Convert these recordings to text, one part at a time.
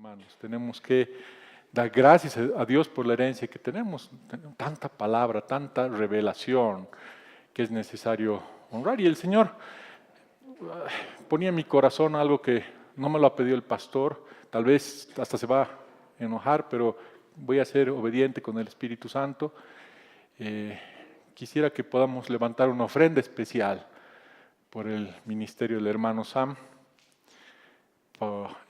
hermanos. Tenemos que dar gracias a Dios por la herencia que tenemos. Tanta palabra, tanta revelación que es necesario honrar. Y el Señor ponía en mi corazón algo que no me lo ha pedido el pastor. Tal vez hasta se va a enojar, pero voy a ser obediente con el Espíritu Santo. Quisiera que podamos levantar una ofrenda especial por el ministerio del hermano Sam.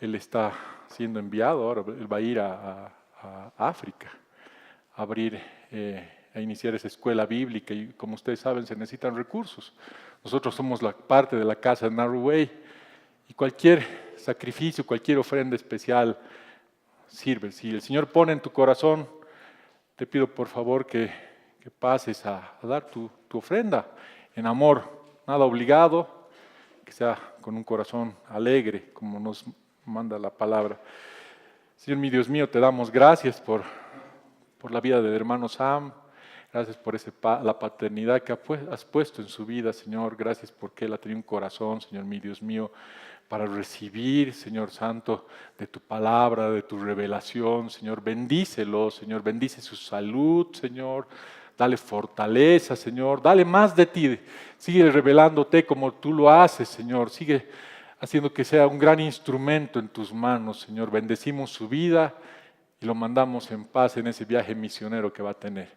Él está siendo enviado ahora, él va a ir a África a abrir, a iniciar esa escuela bíblica y como ustedes saben se necesitan recursos. Nosotros somos la parte de la casa de Narrow Way y cualquier sacrificio, cualquier ofrenda especial sirve. Si el Señor pone en tu corazón, te pido por favor que pases a dar tu ofrenda en amor, nada obligado, que sea con un corazón alegre, como nos manda la palabra. Señor mi Dios mío, te damos gracias por la vida del hermano Sam, gracias por la paternidad que has puesto en su vida, Señor, gracias porque él ha tenido un corazón, Señor mi Dios mío, para recibir, Señor Santo, de tu palabra, de tu revelación, Señor, bendícelo, Señor, bendice su salud, Señor, dale fortaleza, Señor, dale más de ti, sigue revelándote como tú lo haces, Señor, sigue haciendo que sea un gran instrumento en tus manos, Señor, bendecimos su vida y lo mandamos en paz en ese viaje misionero que va a tener.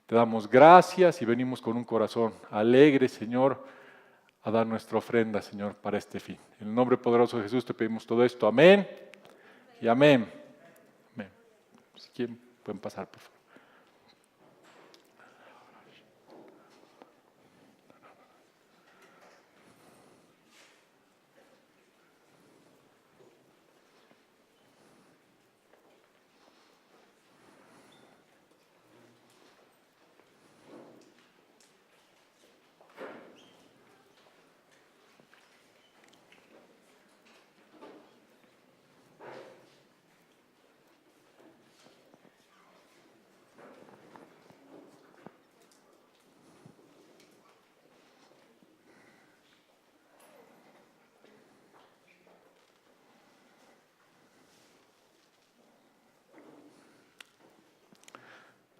Te damos gracias y venimos con un corazón alegre, Señor, a dar nuestra ofrenda, Señor, para este fin. En el nombre poderoso de Jesús te pedimos todo esto. Amén y amén. Amén. Si quieren, pueden pasar, por favor.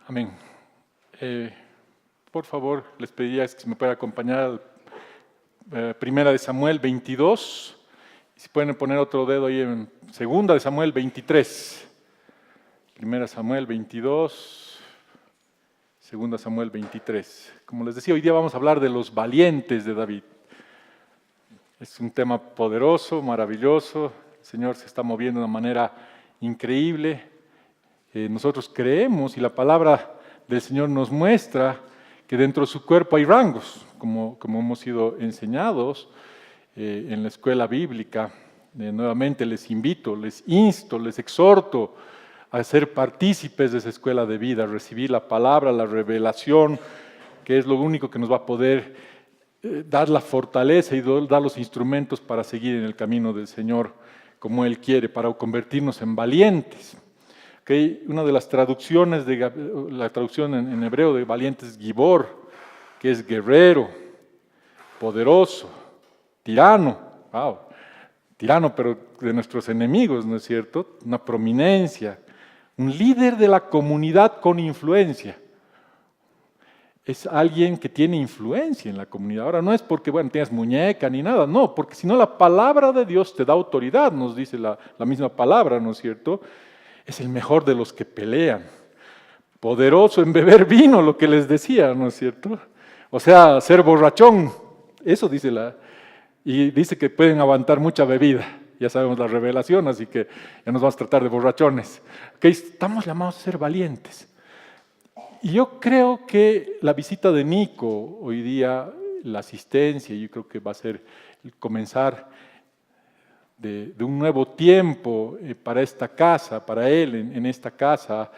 Amén. Por favor, les pediría que me puedan acompañar a Primera de Samuel 22. Si pueden poner otro dedo ahí en Segunda de Samuel 23. Primera Samuel 22, Segunda Samuel 23. Como les decía, hoy día vamos a hablar de los valientes de David. Es un tema poderoso, maravilloso. El Señor se está moviendo de una manera increíble. Nosotros creemos y la palabra del Señor nos muestra que dentro de su cuerpo hay rangos, como hemos sido enseñados en la escuela bíblica. Nuevamente les invito, les insto, les exhorto a ser partícipes de esa escuela de vida, a recibir la palabra, la revelación, que es lo único que nos va a poder dar la fortaleza y dar los instrumentos para seguir en el camino del Señor como Él quiere, para convertirnos en valientes. Okay. Una de las traducciones, la traducción en hebreo de valiente es gibor, que es guerrero, poderoso, tirano, wow, tirano pero de nuestros enemigos, ¿no es cierto? Una prominencia, un líder de la comunidad con influencia. Es alguien que tiene influencia en la comunidad. Ahora no es porque, bueno, tienes muñeca ni nada, no, porque si no la palabra de Dios te da autoridad, nos dice la misma palabra, ¿no es cierto? Es el mejor de los que pelean, poderoso en beber vino, lo que les decía, ¿no es cierto? O sea, ser borrachón, eso dice y dice que pueden aguantar mucha bebida, ya sabemos la revelación, así que ya nos vamos a tratar de borrachones. Okay, estamos llamados a ser valientes. Y yo creo que la visita de Nico hoy día, la asistencia, yo creo que va a ser el comenzar de un nuevo tiempo para esta casa, para él en esta casa,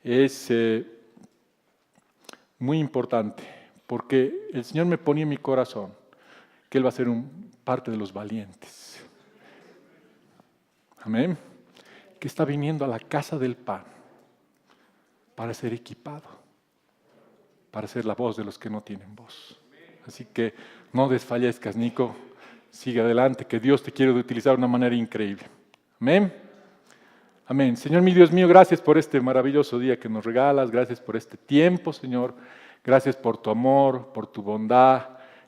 es muy importante, porque el Señor me ponía en mi corazón que Él va a ser parte de los valientes. Amén. Que está viniendo a la casa del pan para ser equipado, para ser la voz de los que no tienen voz. Así que no desfallezcas, Nico. Sigue adelante, que Dios te quiere utilizar de una manera increíble. Amén. Amén. Señor mi Dios mío, gracias por este maravilloso día que nos regalas, gracias por este tiempo, Señor. Gracias por tu amor, por tu bondad,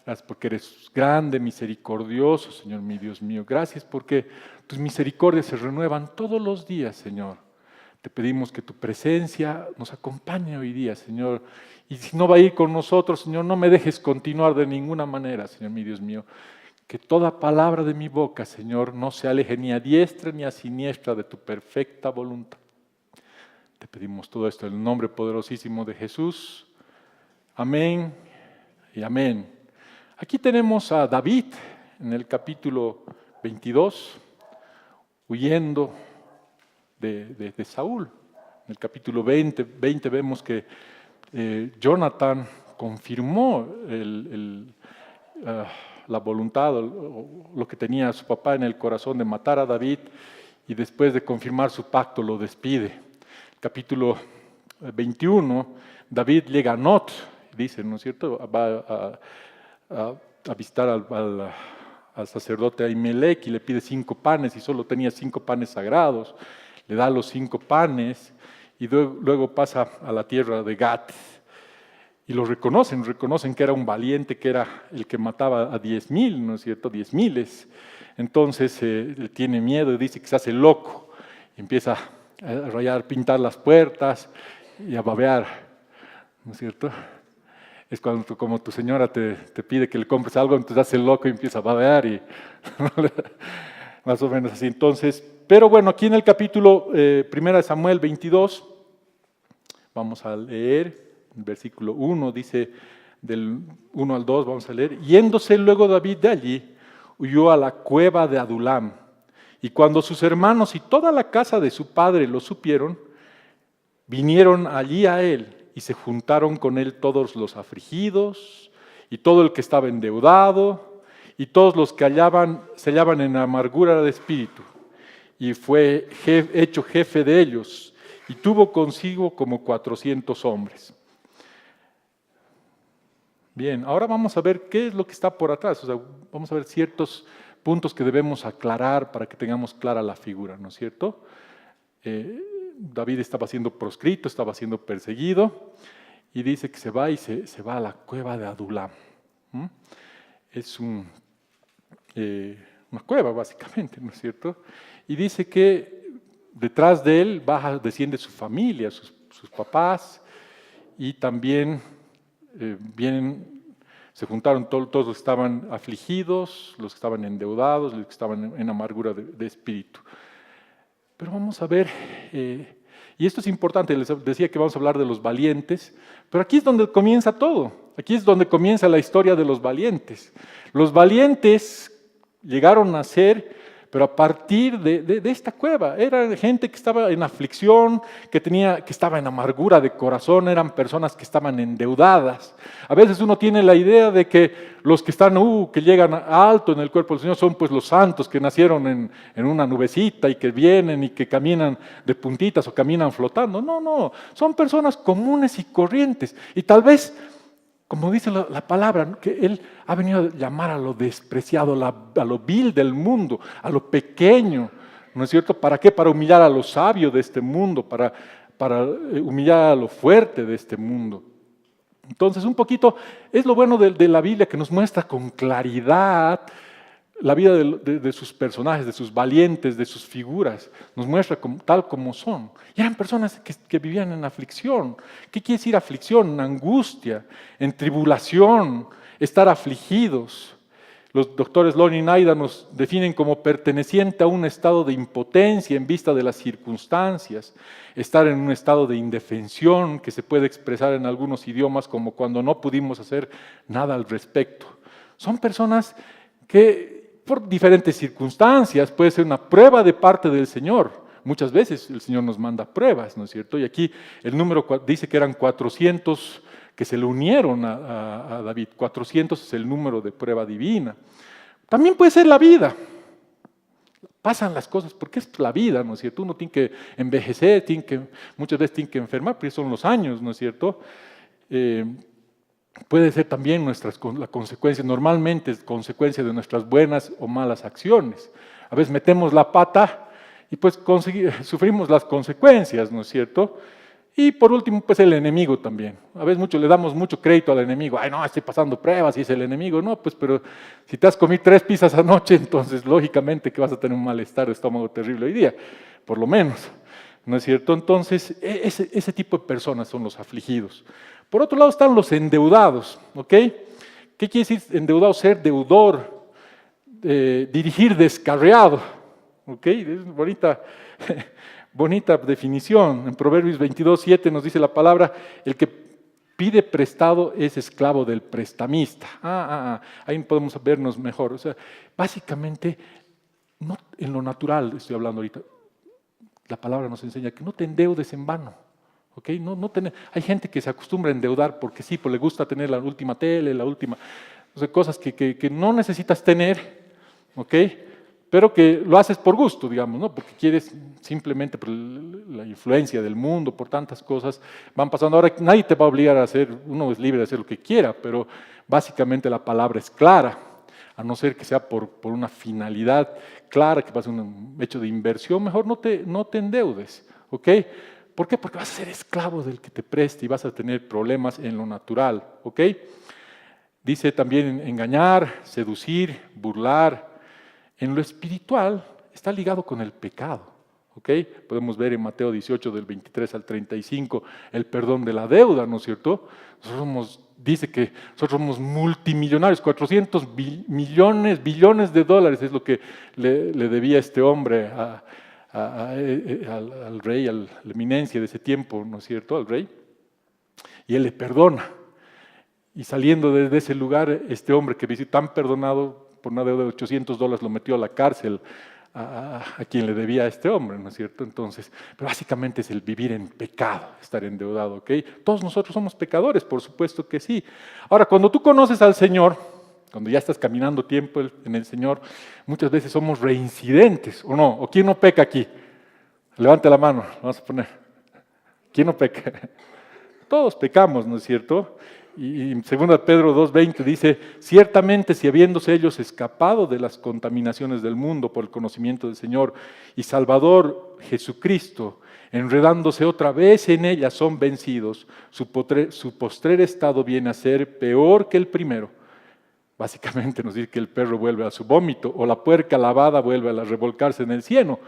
gracias porque eres grande, misericordioso, Señor mi Dios mío. Gracias porque tus misericordias se renuevan todos los días, Señor. Te pedimos que tu presencia nos acompañe hoy día, Señor. Y si no va a ir con nosotros, Señor, no me dejes continuar de ninguna manera, Señor mi Dios mío. Que toda palabra de mi boca, Señor, no se aleje ni a diestra ni a siniestra de tu perfecta voluntad. Te pedimos todo esto en el nombre poderosísimo de Jesús. Amén y amén. Aquí tenemos a David en el capítulo 22, huyendo de Saúl. En el capítulo 20 vemos que Jonathan confirmó la voluntad, lo que tenía su papá en el corazón de matar a David, y después de confirmar su pacto lo despide. Capítulo 21, David llega a Not, dice, ¿no es cierto? Va a visitar al sacerdote Ahimelech y le pide 5 panes y solo tenía 5 panes sagrados. Le da los 5 panes y luego pasa a la tierra de Gat. Y lo reconocen que era un valiente, que era el que mataba a 10,000, ¿no es cierto? 10,000. Entonces tiene miedo y dice que se hace loco. Y empieza a rayar, pintar las puertas y a babear, ¿no es cierto? Es cuando como tu señora te pide que le compres algo, entonces hace loco y empieza a babear y más o menos así. Entonces, pero bueno, aquí en el capítulo 1 de Samuel 22, vamos a leer. Versículo 1 dice, del 1 al 2 vamos a leer, yéndose luego David de allí, huyó a la cueva de Adulam, y cuando sus hermanos y toda la casa de su padre lo supieron, vinieron allí a él, y se juntaron con él todos los afligidos, y todo el que estaba endeudado, y todos los que se hallaban en amargura de espíritu, y fue hecho jefe de ellos, y tuvo consigo como 400 hombres. Bien, ahora vamos a ver qué es lo que está por atrás. O sea, vamos a ver ciertos puntos que debemos aclarar para que tengamos clara la figura, ¿no es cierto? David estaba siendo proscrito, estaba siendo perseguido y dice que se va y se va a la cueva de Adulam. Es una cueva básicamente, ¿no es cierto? Y dice que detrás de él desciende su familia, sus papás y también se juntaron todos los que estaban afligidos, los que estaban endeudados, los que estaban en amargura de espíritu. Pero vamos a ver, y esto es importante, les decía que vamos a hablar de los valientes, pero aquí es donde comienza todo, aquí es donde comienza la historia de los valientes. Los valientes llegaron a ser, pero a partir de esta cueva, era gente que estaba en aflicción, que estaba en amargura de corazón, eran personas que estaban endeudadas. A veces uno tiene la idea de que los que están, que llegan alto en el cuerpo del Señor son pues los santos que nacieron en una nubecita y que vienen y que caminan de puntitas o caminan flotando. No, son personas comunes y corrientes. Y tal vez, como dice la palabra, que Él ha venido a llamar a lo despreciado, a lo vil del mundo, a lo pequeño, ¿no es cierto? ¿Para qué? Para humillar a lo sabio de este mundo, para humillar a lo fuerte de este mundo. Entonces, un poquito, es lo bueno de la Biblia, que nos muestra con claridad la vida de sus personajes, de sus valientes, de sus figuras, nos muestra tal como son. Y eran personas que vivían en aflicción. ¿Qué quiere decir aflicción? En angustia, en tribulación, estar afligidos. Los doctores Lon y Naida nos definen como perteneciente a un estado de impotencia en vista de las circunstancias, estar en un estado de indefensión que se puede expresar en algunos idiomas como cuando no pudimos hacer nada al respecto. Son personas que por diferentes circunstancias, puede ser una prueba de parte del Señor. Muchas veces el Señor nos manda pruebas, ¿no es cierto? Y aquí el número dice que eran 400 que se le unieron a David. 400 es el número de prueba divina. También puede ser la vida. Pasan las cosas porque es la vida, ¿no es cierto? Uno tiene que envejecer, muchas veces tiene que enfermar, porque son los años, ¿no es cierto? Puede ser también la consecuencia, normalmente es consecuencia de nuestras buenas o malas acciones. A veces metemos la pata Y pues sufrimos las consecuencias, ¿no es cierto? Y por último, pues el enemigo también. A veces le damos mucho crédito al enemigo. Ay, no, estoy pasando pruebas y es el enemigo. No, pues, pero si te has comido 3 pizzas anoche, entonces lógicamente que vas a tener un malestar de estómago terrible hoy día, por lo menos. ¿No es cierto? Entonces, ese tipo de personas son los afligidos. Por otro lado están los endeudados, ¿ok? ¿Qué quiere decir endeudado? Ser deudor, dirigir descarriado, ¿ok? Es bonita, bonita definición. En Proverbios 22:7 nos dice la palabra, el que pide prestado es esclavo del prestamista. Ahí podemos vernos mejor. O sea, básicamente, no, en lo natural estoy hablando ahorita, la palabra nos enseña que no te endeudes en vano. ¿Okay? Hay gente que se acostumbra a endeudar porque sí, pues le gusta tener la última tele, la última, o sea, cosas que no necesitas tener, ¿ok? Pero que lo haces por gusto, digamos, ¿no? Porque quieres simplemente por la influencia del mundo, por tantas cosas van pasando. Ahora nadie te va a obligar a hacer, uno es libre de hacer lo que quiera, pero básicamente la palabra es clara, a no ser que sea por una finalidad clara, que va a ser un hecho de inversión, mejor no te endeudes, ¿ok? ¿Por qué? Porque vas a ser esclavo del que te preste y vas a tener problemas en lo natural, ¿ok? Dice también engañar, seducir, burlar. En lo espiritual está ligado con el pecado, ¿ok? Podemos ver en Mateo 18 del 23 al 35 el perdón de la deuda, ¿no es cierto? Dice que nosotros somos multimillonarios, 400 billones de dólares es lo que le debía este hombre al rey, a la eminencia de ese tiempo, ¿no es cierto?, al rey, y él le perdona. Y saliendo desde ese lugar, este hombre que dice tan perdonado por una deuda de $800 lo metió a la cárcel a quien le debía a este hombre, ¿no es cierto? Entonces, pero básicamente es el vivir en pecado, estar endeudado, ¿ok? Todos nosotros somos pecadores, por supuesto que sí. Ahora, cuando tú conoces al Señor, cuando ya estás caminando tiempo en el Señor, muchas veces somos reincidentes, ¿o no? ¿O quién no peca aquí? Levante la mano, vamos a poner. ¿Quién no peca? Todos pecamos, ¿no es cierto? Y en 2 Pedro 2:20 dice, ciertamente si habiéndose ellos escapado de las contaminaciones del mundo por el conocimiento del Señor y Salvador Jesucristo, enredándose otra vez en ellas son vencidos, su postrer estado viene a ser peor que el primero. Básicamente nos dice que el perro vuelve a su vómito o la puerca lavada vuelve a revolcarse en el cieno.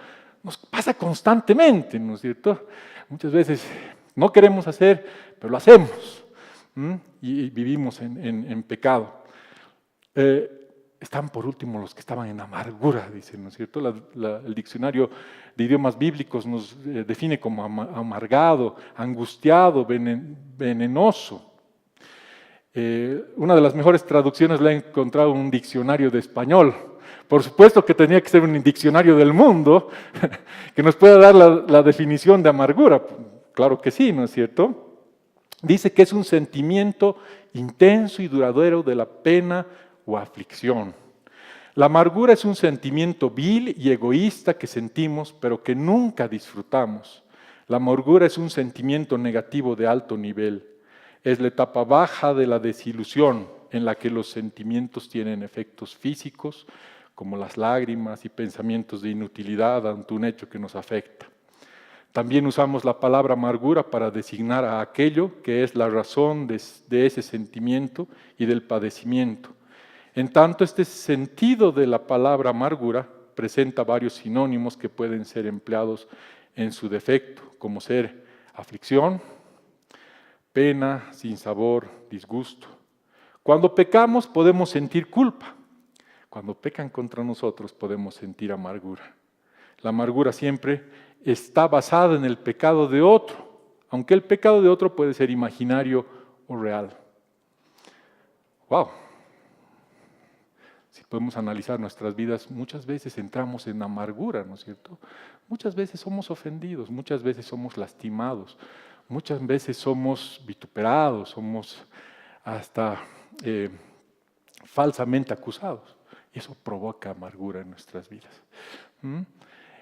Nos pasa constantemente, ¿no es cierto? Muchas veces no queremos hacer, pero lo hacemos. Y vivimos en pecado. Están por último los que estaban en amargura, dicen, ¿no es cierto? El diccionario de idiomas bíblicos nos define como amargado, angustiado, venenoso. Una de las mejores traducciones la he encontrado en un diccionario de español. Por supuesto que tenía que ser un diccionario del mundo que nos pueda dar la definición de amargura. Claro que sí, ¿no es cierto? Dice que es un sentimiento intenso y duradero de la pena o aflicción. La amargura es un sentimiento vil y egoísta que sentimos, pero que nunca disfrutamos. La amargura es un sentimiento negativo de alto nivel. Es la etapa baja de la desilusión, en la que los sentimientos tienen efectos físicos, como las lágrimas y pensamientos de inutilidad ante un hecho que nos afecta. También usamos la palabra amargura para designar a aquello que es la razón de ese sentimiento y del padecimiento. En tanto, este sentido de la palabra amargura presenta varios sinónimos que pueden ser empleados en su defecto, como ser aflicción, pena, sinsabor, disgusto. Cuando pecamos podemos sentir culpa. Cuando pecan contra nosotros podemos sentir amargura. La amargura siempre está basada en el pecado de otro, aunque el pecado de otro puede ser imaginario o real. ¡Wow! Si podemos analizar nuestras vidas, muchas veces entramos en amargura, ¿no es cierto? Muchas veces somos ofendidos, muchas veces somos lastimados, muchas veces somos vituperados, somos hasta falsamente acusados. Y eso provoca amargura en nuestras vidas.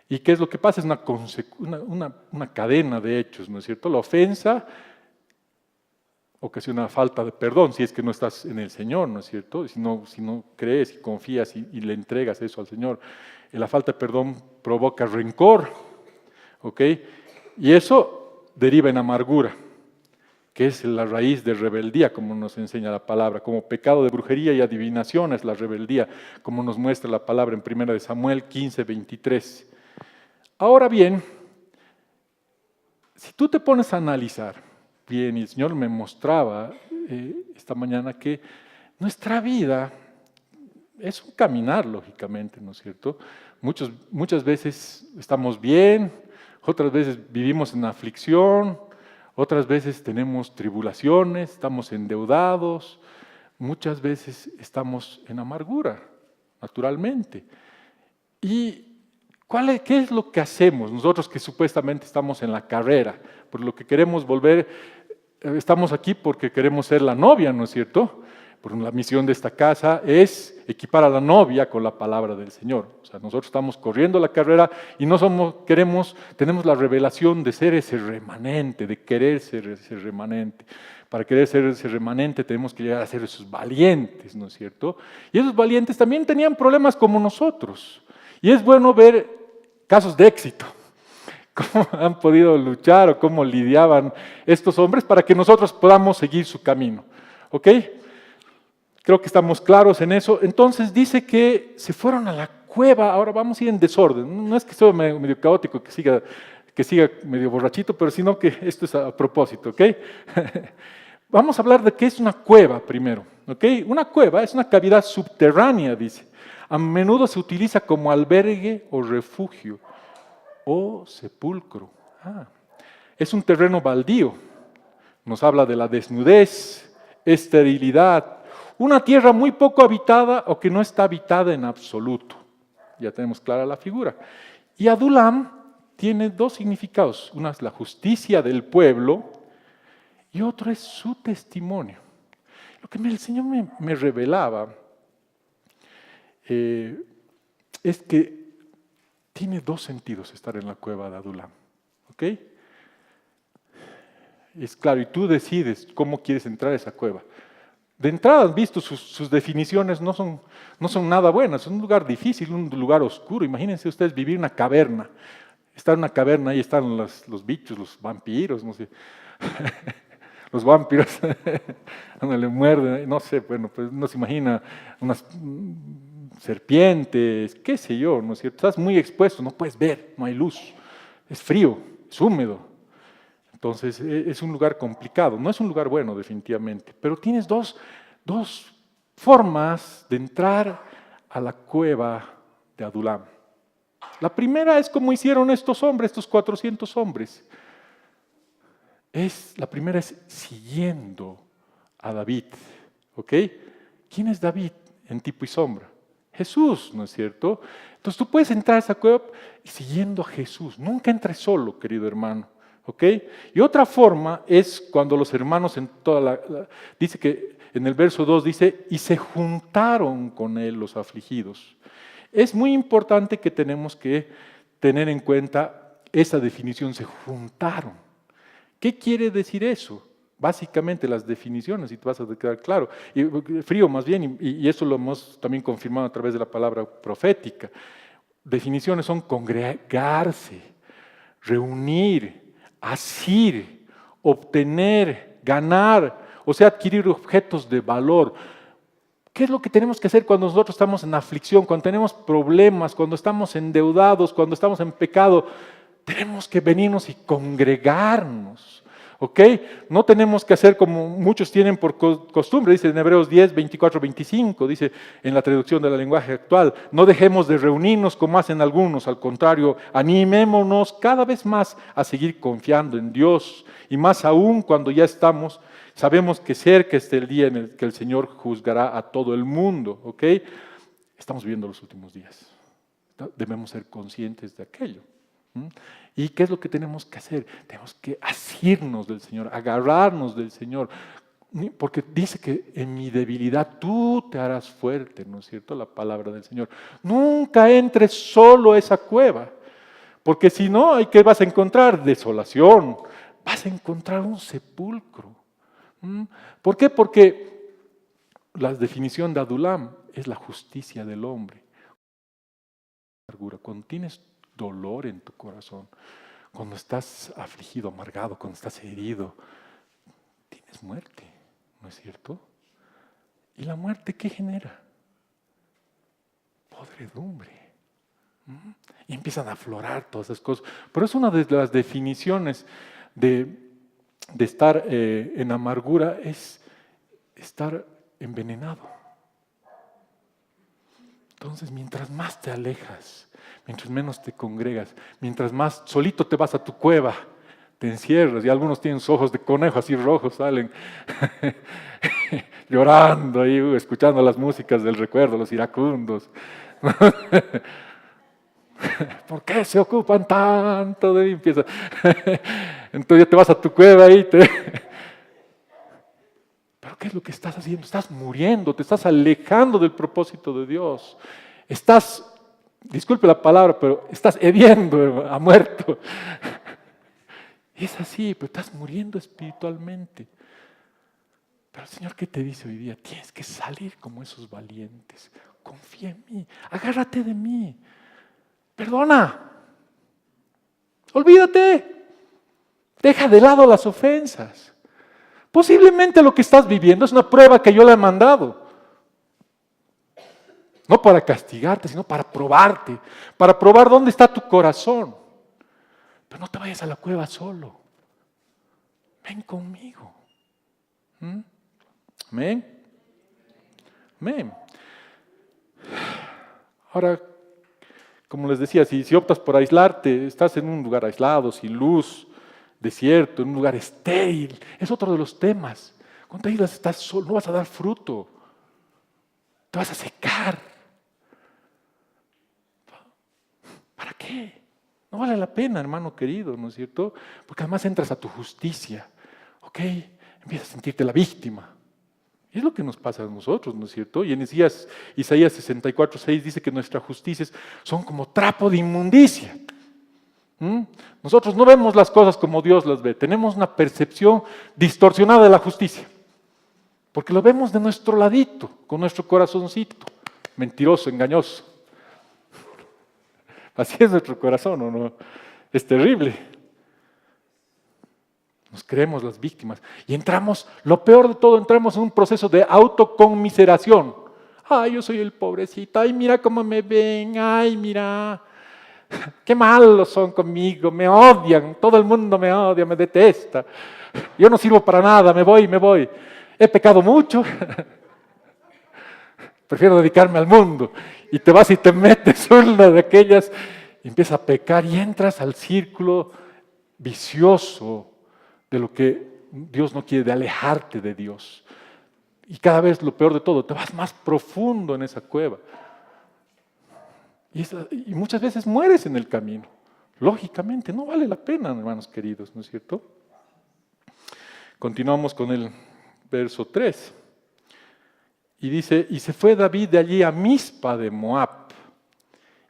¿Y qué es lo que pasa? Es una cadena de hechos, ¿no es cierto? La ofensa ocasiona falta de perdón si es que no estás en el Señor, ¿no es cierto? Si no crees y confías y le entregas eso al Señor. La falta de perdón provoca rencor, ¿ok? Y eso deriva en amargura, que es la raíz de rebeldía, como nos enseña la palabra, como pecado de brujería y adivinación es la rebeldía, como nos muestra la palabra en 1 Samuel 15, 23. Ahora bien, si tú te pones a analizar, bien, y el Señor me mostraba esta mañana que nuestra vida es un caminar, lógicamente, ¿no es cierto? Muchas veces estamos bien, otras veces vivimos en aflicción, otras veces tenemos tribulaciones, estamos endeudados, muchas veces estamos en amargura, naturalmente. ¿Y qué es lo que hacemos nosotros que supuestamente estamos en la carrera? Por lo que queremos volver, estamos aquí porque queremos ser la novia, ¿no es cierto? Por la misión de esta casa es equipar a la novia con la palabra del Señor. O sea, nosotros estamos corriendo la carrera y tenemos la revelación de ser ese remanente, de querer ser ese remanente. Para querer ser ese remanente tenemos que llegar a ser esos valientes, ¿no es cierto? Y esos valientes también tenían problemas como nosotros. Y es bueno ver casos de éxito, cómo han podido luchar o cómo lidiaban estos hombres para que nosotros podamos seguir su camino. ¿Ok? Creo que estamos claros en eso. Entonces dice que se fueron a la cueva. Ahora vamos a ir en desorden. No es que sea medio caótico, que siga medio borrachito, pero sino que esto es a propósito. ¿Ok? Vamos a hablar de qué es una cueva primero. ¿Ok? Una cueva es una cavidad subterránea, dice. A menudo se utiliza como albergue o refugio o sepulcro. Es un terreno baldío. Nos habla de la desnudez, esterilidad, una tierra muy poco habitada o que no está habitada en absoluto. Ya tenemos clara la figura. Y Adulam tiene dos significados. Una es la justicia del pueblo y otro es su testimonio. Lo que el Señor me revelaba es que tiene dos sentidos estar en la cueva de Adulam. ¿Ok? Es claro, y tú decides cómo quieres entrar a esa cueva. De entrada, has visto sus definiciones, no son nada buenas, es un lugar difícil, un lugar oscuro. Imagínense ustedes vivir en una caverna. Está en una caverna, ahí están los bichos, los vampiros, no sé. Los vampiros, cuando le muerden, no sé, bueno, pues no se imagina unas serpientes, qué sé yo, ¿no es cierto? Estás muy expuesto, no puedes ver, no hay luz, es frío, es húmedo. Entonces es un lugar complicado, no es un lugar bueno definitivamente, pero tienes dos formas de entrar a la cueva de Adulam. La primera es como hicieron estos hombres, estos 400 hombres. La primera es siguiendo a David, ¿ok? ¿Quién es David en tipo y sombra? Jesús, ¿no es cierto? Entonces tú puedes entrar a esa cueva siguiendo a Jesús. Nunca entres solo, querido hermano, ¿ok? Y otra forma es cuando los hermanos dice que en el verso 2 dice, y se juntaron con él los afligidos. Es muy importante que tenemos que tener en cuenta esa definición, se juntaron. ¿Qué quiere decir eso? Básicamente las definiciones, y te vas a quedar claro. Y frío más bien, y eso lo hemos también confirmado a través de la palabra profética. Definiciones son congregarse, reunir, asir, obtener, ganar, o sea, adquirir objetos de valor. ¿Qué es lo que tenemos que hacer cuando nosotros estamos en aflicción, cuando tenemos problemas, cuando estamos endeudados, cuando estamos en pecado? Tenemos que venirnos y congregarnos, ¿ok? No tenemos que hacer como muchos tienen por costumbre, dice en Hebreos 10, 24, 25, dice en la traducción del lenguaje actual, no dejemos de reunirnos como hacen algunos, al contrario, animémonos cada vez más a seguir confiando en Dios, y más aún cuando ya sabemos que cerca está el día en el que el Señor juzgará a todo el mundo, ¿ok? Estamos viviendo los últimos días, debemos ser conscientes de aquello. ¿Y qué es lo que tenemos que hacer? Tenemos que asirnos del Señor, agarrarnos del Señor, porque dice que en mi debilidad tú te harás fuerte, ¿no es cierto? La palabra del Señor. Nunca entres solo a esa cueva, porque si no, ¿qué vas a encontrar? Desolación, vas a encontrar un sepulcro. ¿Por qué? Porque la definición de Adulam es la justicia del hombre. Cuando tienes dolor en tu corazón, cuando estás afligido, amargado, cuando estás herido, tienes muerte, ¿no es cierto? ¿Y la muerte qué genera? Podredumbre. Y empiezan a aflorar todas esas cosas. Pero es una de las definiciones de estar en amargura, es estar envenenado. Entonces, mientras más te alejas, mientras menos te congregas, mientras más solito te vas a tu cueva, te encierras, y algunos tienen sus ojos de conejo así rojos, salen llorando ahí, escuchando las músicas del recuerdo, los iracundos. ¿Por qué se ocupan tanto de limpieza? Entonces ya te vas a tu cueva y ¿pero qué es lo que estás haciendo? Estás muriendo, te estás alejando del propósito de Dios. Estás, disculpe la palabra, pero estás hediendo a muerto. Es así, pero estás muriendo espiritualmente. Pero el Señor, ¿qué te dice hoy día? Tienes que salir como esos valientes. Confía en mí, agárrate de mí. Perdona. Olvídate. Deja de lado las ofensas. Posiblemente lo que estás viviendo es una prueba que yo le he mandado. No para castigarte, sino para probarte. Para probar dónde está tu corazón. Pero no te vayas a la cueva solo. Ven conmigo. Amén. Amén. Ahora, como les decía, si optas por aislarte, estás en un lugar aislado, sin luz, desierto, en un lugar estéril, es otro de los temas. Cuando te aíslas estás solo, no vas a dar fruto, te vas a secar. ¿Para qué? No vale la pena, hermano querido, ¿no es cierto? Porque además entras a tu justicia, ¿ok? Empiezas a sentirte la víctima. Y es lo que nos pasa a nosotros, ¿no es cierto? Y en Isaías 64:6 dice que nuestras justicias son como trapo de inmundicia. Nosotros no vemos las cosas como Dios las ve, tenemos una percepción distorsionada de la justicia, porque lo vemos de nuestro ladito, con nuestro corazoncito, mentiroso, engañoso. Así es nuestro corazón, ¿o no? Es terrible. Nos creemos las víctimas y entramos, lo peor de todo, entramos en un proceso de autoconmiseración. Ay, yo soy el pobrecito, ay, mira cómo me ven, ay, mira. Qué malos son conmigo, me odian, todo el mundo me odia, me detesta. Yo no sirvo para nada, me voy. He pecado mucho. Prefiero dedicarme al mundo. Y te vas y te metes una de aquellas y empiezas a pecar y entras al círculo vicioso de lo que Dios no quiere, de alejarte de Dios. Y cada vez lo peor de todo, te vas más profundo en esa cueva. Y muchas veces mueres en el camino. Lógicamente, no vale la pena, hermanos queridos, ¿no es cierto? Continuamos con el verso 3. Y dice, y se fue David de allí a Mizpa de Moab.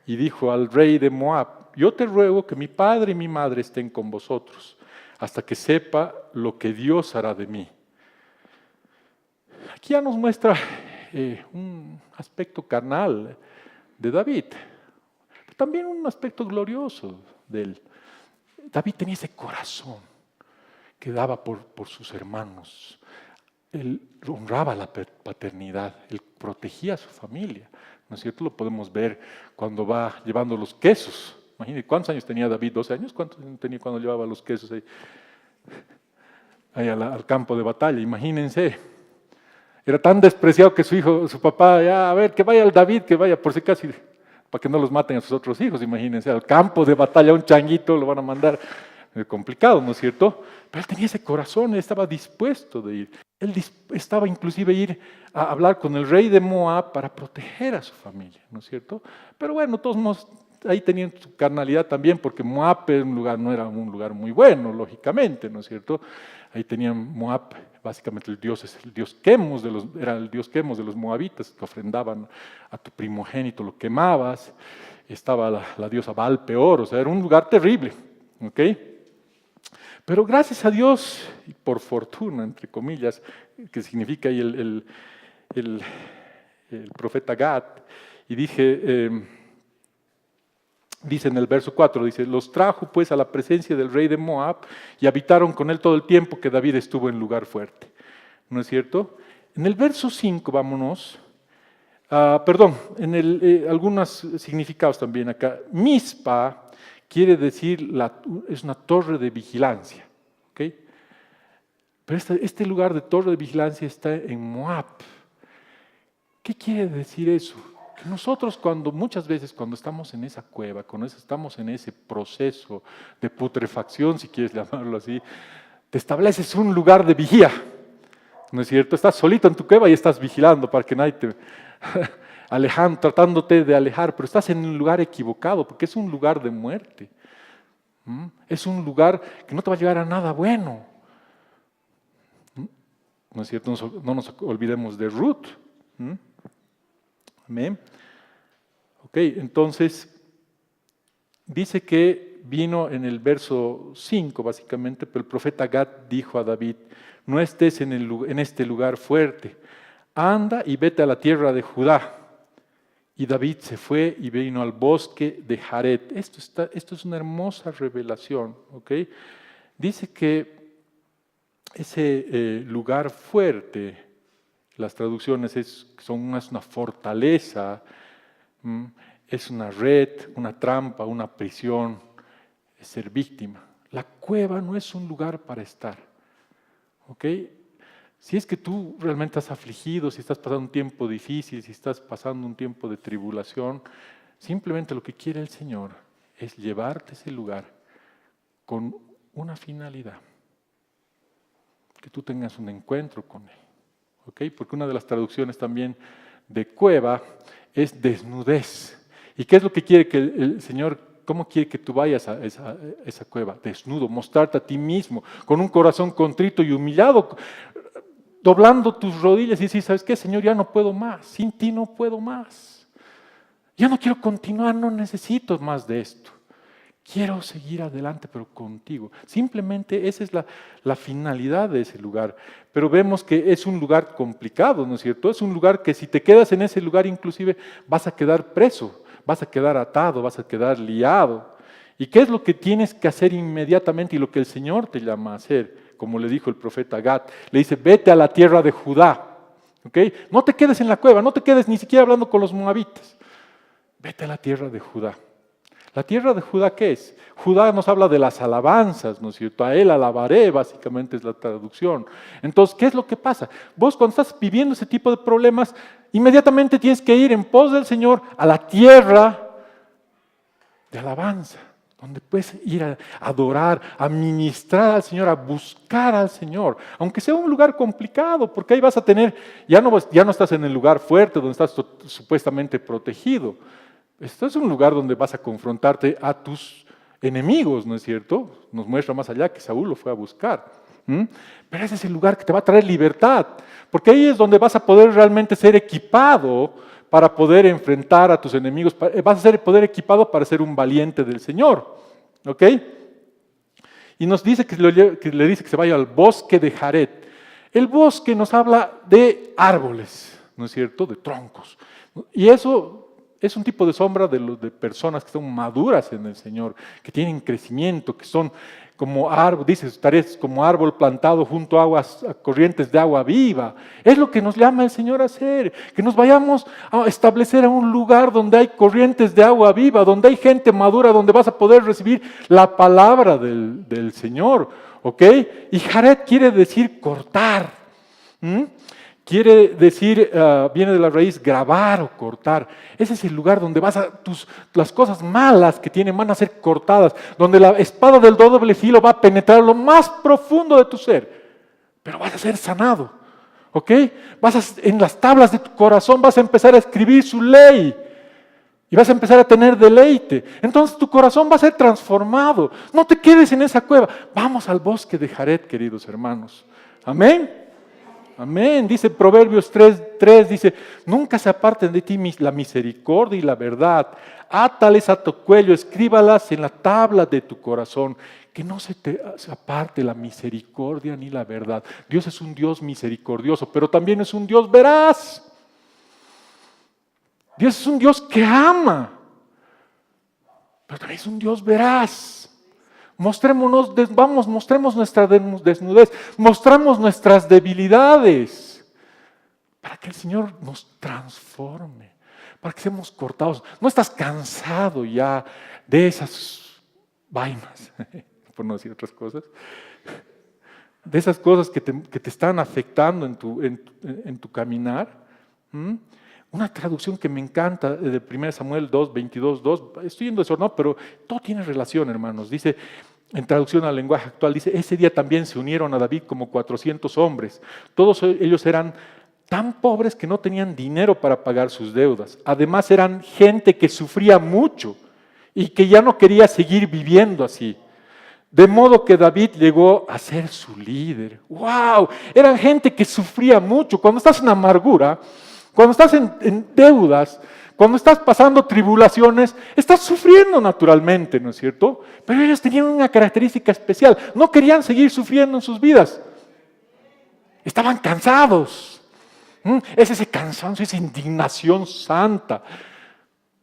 Y dijo al rey de Moab, yo te ruego que mi padre y mi madre estén con vosotros, hasta que sepa lo que Dios hará de mí. Aquí ya nos muestra un aspecto carnal de David. También un aspecto glorioso de él. David tenía ese corazón que daba por sus hermanos. Él honraba la paternidad, él protegía a su familia. ¿No es cierto? Lo podemos ver cuando va llevando los quesos. Imagínense, ¿cuántos años tenía David? ¿12 años? ¿Cuántos tenía cuando llevaba los quesos ahí al campo de batalla? Imagínense. Era tan despreciado que su papá, ya, a ver, que vaya el David, que vaya, por si casi, para que no los maten a sus otros hijos, imagínense, al campo de batalla, un changuito lo van a mandar. Complicado, ¿no es cierto? Pero él tenía ese corazón, él estaba dispuesto de ir. Él estaba inclusive ir a hablar con el rey de Moab para proteger a su familia, ¿no es cierto? Pero bueno, todos modos, ahí tenían su carnalidad también, porque Moab no era un lugar muy bueno, lógicamente, ¿no es cierto? Ahí tenían Moab, básicamente el dios Quemos, era el dios Quemos de los moabitas, que ofrendaban a tu primogénito, lo quemabas. Estaba la diosa Baal Peor, o sea, era un lugar terrible, ¿ok? Pero gracias a Dios, y por fortuna, entre comillas, que significa ahí el profeta Gad, y dice en el verso 4, dice, los trajo pues a la presencia del rey de Moab y habitaron con él todo el tiempo que David estuvo en lugar fuerte. ¿No es cierto? En el verso 5, vámonos, en algunos significados también acá. Mizpa quiere decir, es una torre de vigilancia, ¿ok? Pero este lugar de torre de vigilancia está en Moab. ¿Qué quiere decir eso? Que nosotros muchas veces cuando estamos en esa cueva, cuando estamos en ese proceso de putrefacción, si quieres llamarlo así, te estableces un lugar de vigía, ¿no es cierto? Estás solito en tu cueva y estás vigilando para que nadie te tratándote de alejar, pero estás en un lugar equivocado, porque es un lugar de muerte. Es un lugar que no te va a llevar a nada bueno. ¿No es cierto? No nos olvidemos de Ruth. Amén. Ok, entonces dice que vino en el verso 5 básicamente, pero el profeta Gad dijo a David, no estés en este lugar fuerte, anda y vete a la tierra de Judá. Y David se fue y vino al bosque de Jaret. Esto es una hermosa revelación, ¿ok? Dice que ese lugar fuerte, las traducciones son una fortaleza, es una red, una trampa, una prisión, es ser víctima. La cueva no es un lugar para estar, ¿ok? Si es que tú realmente estás afligido, si estás pasando un tiempo difícil, si estás pasando un tiempo de tribulación, simplemente lo que quiere el Señor es llevarte a ese lugar con una finalidad, que tú tengas un encuentro con Él, ¿ok? Porque una de las traducciones también de cueva es desnudez. ¿Y qué es lo que quiere que el Señor, cómo quiere que tú vayas a esa cueva? Desnudo, mostrarte a ti mismo, con un corazón contrito y humillado, doblando tus rodillas y decir, ¿sabes qué, Señor? Ya no puedo más, sin ti no puedo más. Ya no quiero continuar, no necesito más de esto. Quiero seguir adelante, pero contigo. Simplemente esa es la finalidad de ese lugar. Pero vemos que es un lugar complicado, ¿no es cierto? Es un lugar que si te quedas en ese lugar inclusive vas a quedar preso, vas a quedar atado, vas a quedar liado. ¿Y qué es lo que tienes que hacer inmediatamente y lo que el Señor te llama a hacer? Como le dijo el profeta Gad, le dice, vete a la tierra de Judá, ¿ok? No te quedes en la cueva, no te quedes ni siquiera hablando con los moabitas. Vete a la tierra de Judá. ¿La tierra de Judá qué es? Judá nos habla de las alabanzas, ¿no es cierto? A él alabaré, básicamente es la traducción. Entonces, ¿qué es lo que pasa? Vos cuando estás viviendo ese tipo de problemas, inmediatamente tienes que ir en pos del Señor a la tierra de alabanza, donde puedes ir a adorar, a ministrar al Señor, a buscar al Señor, aunque sea un lugar complicado, porque ahí vas a tener, ya no estás en el lugar fuerte, donde estás supuestamente protegido. Esto es un lugar donde vas a confrontarte a tus enemigos, ¿no es cierto? Nos muestra más allá que Saúl lo fue a buscar. Pero ese es el lugar que te va a traer libertad, porque ahí es donde vas a poder realmente ser equipado para poder enfrentar a tus enemigos, vas a poder equipado para ser un valiente del Señor, ¿ok? Y nos dice que le dice que se vaya al bosque de Jaret. El bosque nos habla de árboles, ¿no es cierto? De troncos. Y eso es un tipo de sombra de personas que son maduras en el Señor, que tienen crecimiento, que son como árbol, dice, estaréis como árbol plantado junto a corrientes de agua viva. Es lo que nos llama el Señor a hacer, que nos vayamos a establecer a un lugar donde hay corrientes de agua viva, donde hay gente madura, donde vas a poder recibir la palabra del Señor, ¿ok? Y Jaret quiere decir cortar. Quiere decir, viene de la raíz grabar o cortar. Ese es el lugar donde las cosas malas que tienen van a ser cortadas, donde la espada del doble filo va a penetrar lo más profundo de tu ser, pero vas a ser sanado, ¿ok? En las tablas de tu corazón vas a empezar a escribir su ley y vas a empezar a tener deleite. Entonces tu corazón va a ser transformado. No te quedes en esa cueva. Vamos al bosque de Jaret, queridos hermanos. Amén. Amén. Dice Proverbios 3, dice, nunca se aparten de ti la misericordia y la verdad. Átales a tu cuello, escríbalas en la tabla de tu corazón. Que no se aparte la misericordia ni la verdad. Dios es un Dios misericordioso, pero también es un Dios veraz. Dios es un Dios que ama, pero también es un Dios veraz. Mostremos nuestra desnudez, mostramos nuestras debilidades, para que el Señor nos transforme, para que seamos cortados. No estás cansado ya de esas vainas, por no decir otras cosas, de esas cosas que te están afectando en tu caminar. Una traducción que me encanta de 1 Samuel 2, 22, 2, estoy yendo desordenado, pero todo tiene relación, hermanos. Dice, en traducción al lenguaje actual, dice, ese día también se unieron a David como 400 hombres. Todos ellos eran tan pobres que no tenían dinero para pagar sus deudas. Además eran gente que sufría mucho y que ya no quería seguir viviendo así. De modo que David llegó a ser su líder. ¡Wow! Eran gente que sufría mucho. Cuando estás en amargura, cuando estás en deudas, cuando estás pasando tribulaciones, estás sufriendo naturalmente, ¿no es cierto? Pero ellos tenían una característica especial. No querían seguir sufriendo en sus vidas. Estaban cansados. Es ese cansancio, esa indignación santa.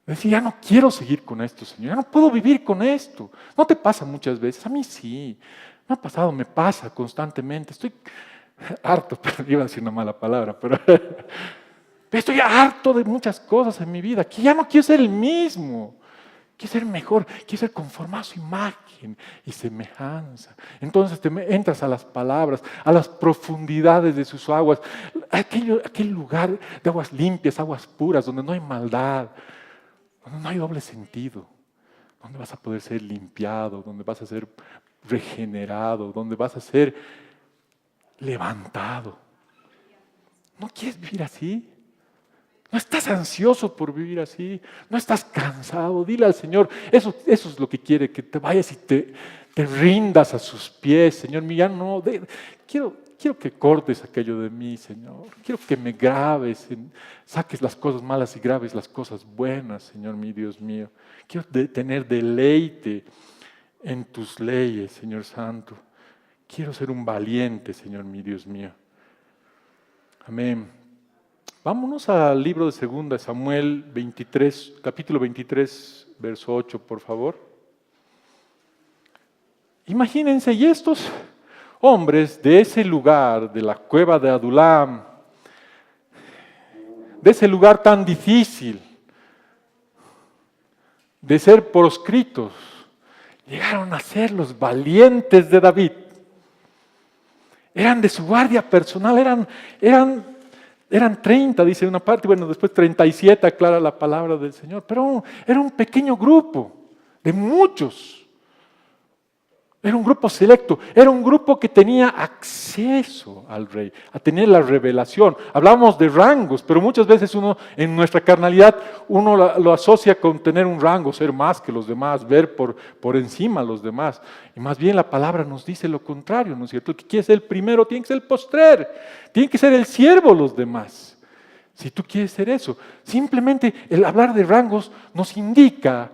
Decir, ya no quiero seguir con esto, Señor. Ya no puedo vivir con esto. ¿No te pasa muchas veces? A mí sí. Me ha pasado, me pasa constantemente. Estoy harto, pero iba a decir una mala palabra, pero estoy harto de muchas cosas en mi vida, que ya no quiero ser el mismo, quiero ser mejor, quiero ser conformado a su imagen y semejanza. Entonces entras a las palabras, a las profundidades de sus aguas, aquel lugar de aguas limpias, aguas puras, donde no hay maldad, donde no hay doble sentido, donde vas a poder ser limpiado, donde vas a ser regenerado, donde vas a ser levantado. ¿No quieres vivir así? ¿No estás ansioso por vivir así? ¿No estás cansado? Dile al Señor, eso es lo que quiere, que te vayas y te rindas a sus pies. Señor, ya no, quiero que cortes aquello de mí, Señor. Quiero que me grabes, saques las cosas malas y grabes las cosas buenas, Señor, mi Dios mío. Quiero tener deleite en tus leyes, Señor Santo. Quiero ser un valiente, Señor, mi Dios mío. Amén. Vámonos al libro de 2 Samuel 23, capítulo 23, verso 8, por favor. Imagínense, y estos hombres de ese lugar, de la cueva de Adulam, de ese lugar tan difícil, de ser proscritos, llegaron a ser los valientes de David. Eran de su guardia personal, eran 30, dice una parte, bueno, después 37 aclara la palabra del Señor, pero era un pequeño grupo de muchos. Era un grupo selecto, era un grupo que tenía acceso al rey, a tener la revelación. Hablamos de rangos, pero muchas veces uno, en nuestra carnalidad, uno lo asocia con tener un rango, ser más que los demás, ver por encima a los demás. Y más bien la palabra nos dice lo contrario, ¿no es cierto? El que quiere ser el primero tiene que ser el postrer, tiene que ser el siervo los demás. Si tú quieres ser eso, simplemente el hablar de rangos nos indica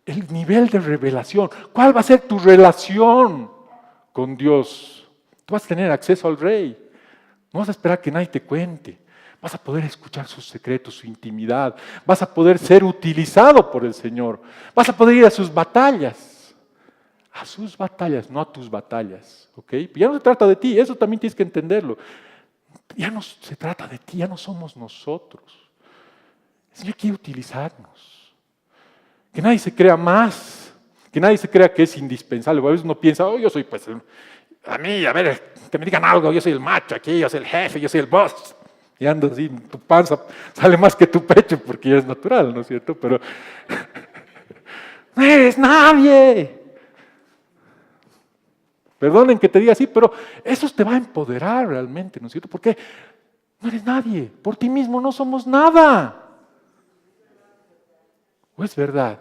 el nivel de revelación. ¿Cuál va a ser tu relación con Dios? Tú vas a tener acceso al Rey. No vas a esperar que nadie te cuente. Vas a poder escuchar sus secretos, su intimidad. Vas a poder ser utilizado por el Señor. Vas a poder ir a sus batallas. A sus batallas, no a tus batallas. ¿Ok? Ya no se trata de ti, eso también tienes que entenderlo. Ya no se trata de ti, ya no somos nosotros. El Señor quiere utilizarnos. Que nadie se crea más, que nadie se crea que es indispensable. A veces uno piensa, yo soy pues, a mí, a ver, que me digan algo, yo soy el macho aquí, yo soy el jefe, yo soy el boss. Y andas así, tu panza sale más que tu pecho porque ya es natural, ¿no es cierto? Pero no eres nadie. Perdonen que te diga así, pero eso te va a empoderar realmente, ¿no es cierto? Porque no eres nadie, por ti mismo no somos nada. ¿O es verdad?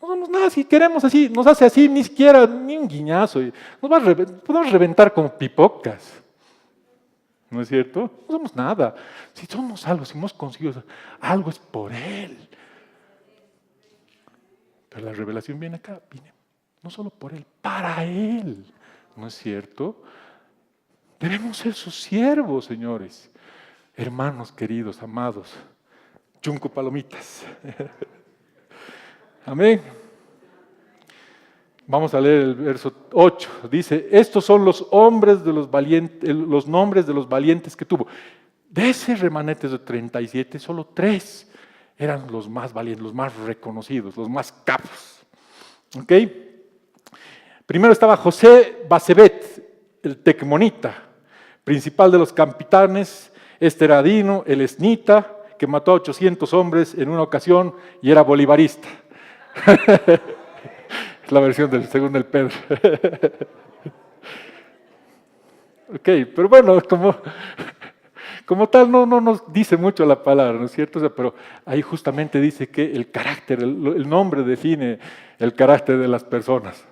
No somos nada, si queremos así, nos hace así, ni siquiera, ni un guiñazo. Podemos reventar como pipocas. ¿no es cierto? No somos nada. Si somos algo, si hemos conseguido algo es por Él. Pero la revelación viene acá, viene no solo por Él, para Él, ¿no es cierto? Debemos ser sus siervos, señores, hermanos queridos, amados, chunco palomitas. Amén. Vamos a leer el verso 8. Dice, estos son los hombres de los valientes, los nombres de los valientes que tuvo. De ese remanente de 37, solo 3 eran los más valientes, los más reconocidos, los más capos. ¿Ok? Primero estaba José Basebet, el tecmonita, principal de los capitanes. Este era Adino, el esnita, que mató a 800 hombres en una ocasión y era bolivarista. Es la versión del segundo del Pedro. Ok, pero bueno, como tal no nos dice mucho la palabra, ¿no es cierto? O sea, pero ahí justamente dice que el carácter, el nombre define el carácter de las personas.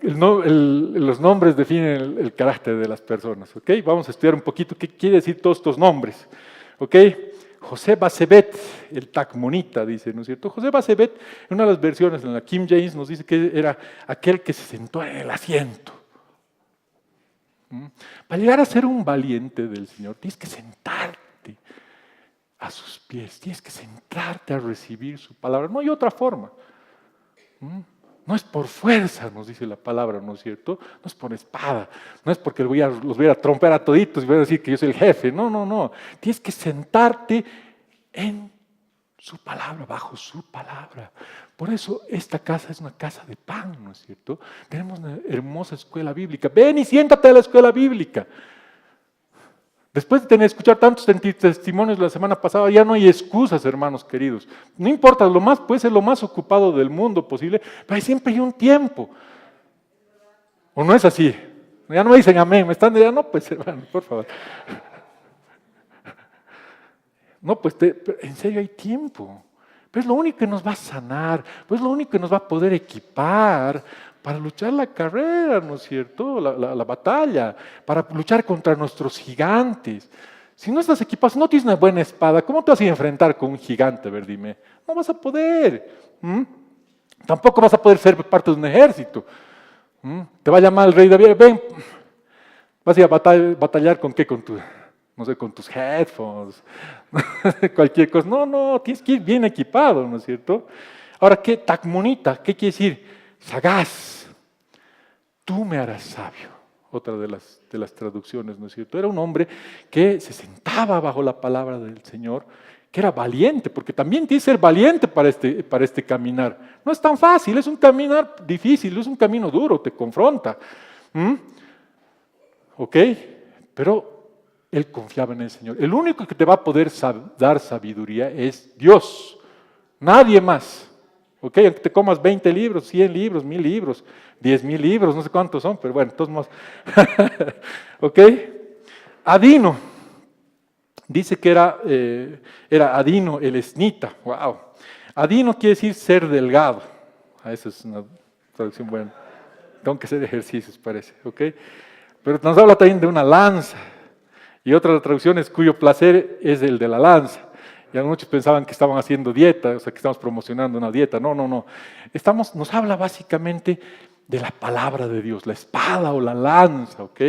Los nombres definen el carácter de las personas, ¿ok? Vamos a estudiar un poquito qué quiere decir todos estos nombres, ¿ok? José Basebet, el tacmonita, dice, ¿no es cierto? José Basebet, en una de las versiones, en la King James, nos dice que era aquel que se sentó en el asiento. Para llegar a ser un valiente del Señor, tienes que sentarte a sus pies, tienes que sentarte a recibir su palabra. No hay otra forma. No es por fuerza, nos dice la palabra, ¿no es cierto? No es por espada, no es porque los voy a trompear a toditos y voy a decir que yo soy el jefe. No. Tienes que sentarte en su palabra, bajo su palabra. Por eso esta casa es una casa de pan, ¿no es cierto? Tenemos una hermosa escuela bíblica. Ven y siéntate a la escuela bíblica. Después de escuchar tantos testimonios la semana pasada, ya no hay excusas, hermanos queridos. No importa, puede ser lo más ocupado del mundo posible, pero siempre hay un tiempo. ¿O no es así? Ya no me dicen amén, me están diciendo, no, pues hermano, por favor. No, pues en serio hay tiempo. Pero es lo único que nos va a sanar, pues es lo único que nos va a poder equipar para luchar la carrera, ¿no es cierto? La batalla, para luchar contra nuestros gigantes. Si no estás equipado, si no tienes una buena espada, ¿cómo te vas a enfrentar con un gigante? A ver, dime. No vas a poder. Tampoco vas a poder ser parte de un ejército. Te va a llamar el rey David, ven. Vas a ir a batallar con qué, con tus headphones, cualquier cosa. No, tienes que ir bien equipado, ¿no es cierto? Ahora, ¿qué tacmonita? ¿Qué quiere decir? Sagaz. Tú me harás sabio. Otra de las traducciones, ¿no es cierto? Era un hombre que se sentaba bajo la palabra del Señor, que era valiente, porque también tienes que ser valiente para este caminar. No es tan fácil, es un caminar difícil, es un camino duro, te confronta. ¿Ok? Pero él confiaba en el Señor. El único que te va a poder dar sabiduría es Dios, nadie más. ¿Ok? Aunque te comas 20 libros, 100 libros, 1000 libros, 10,000 libros, no sé cuántos son, pero bueno, todos modos. ¿Ok? Adino. Dice que era Adino el esnita. Wow. Adino quiere decir ser delgado. Esa es una traducción buena. Tengo que hacer ejercicios, parece. ¿Ok? Pero nos habla también de una lanza. Y otra traducción es cuyo placer es el de la lanza. Ya muchos pensaban que estaban haciendo dieta, o sea, que estamos promocionando una dieta. No. Nos habla básicamente de la palabra de Dios, la espada o la lanza, ¿ok?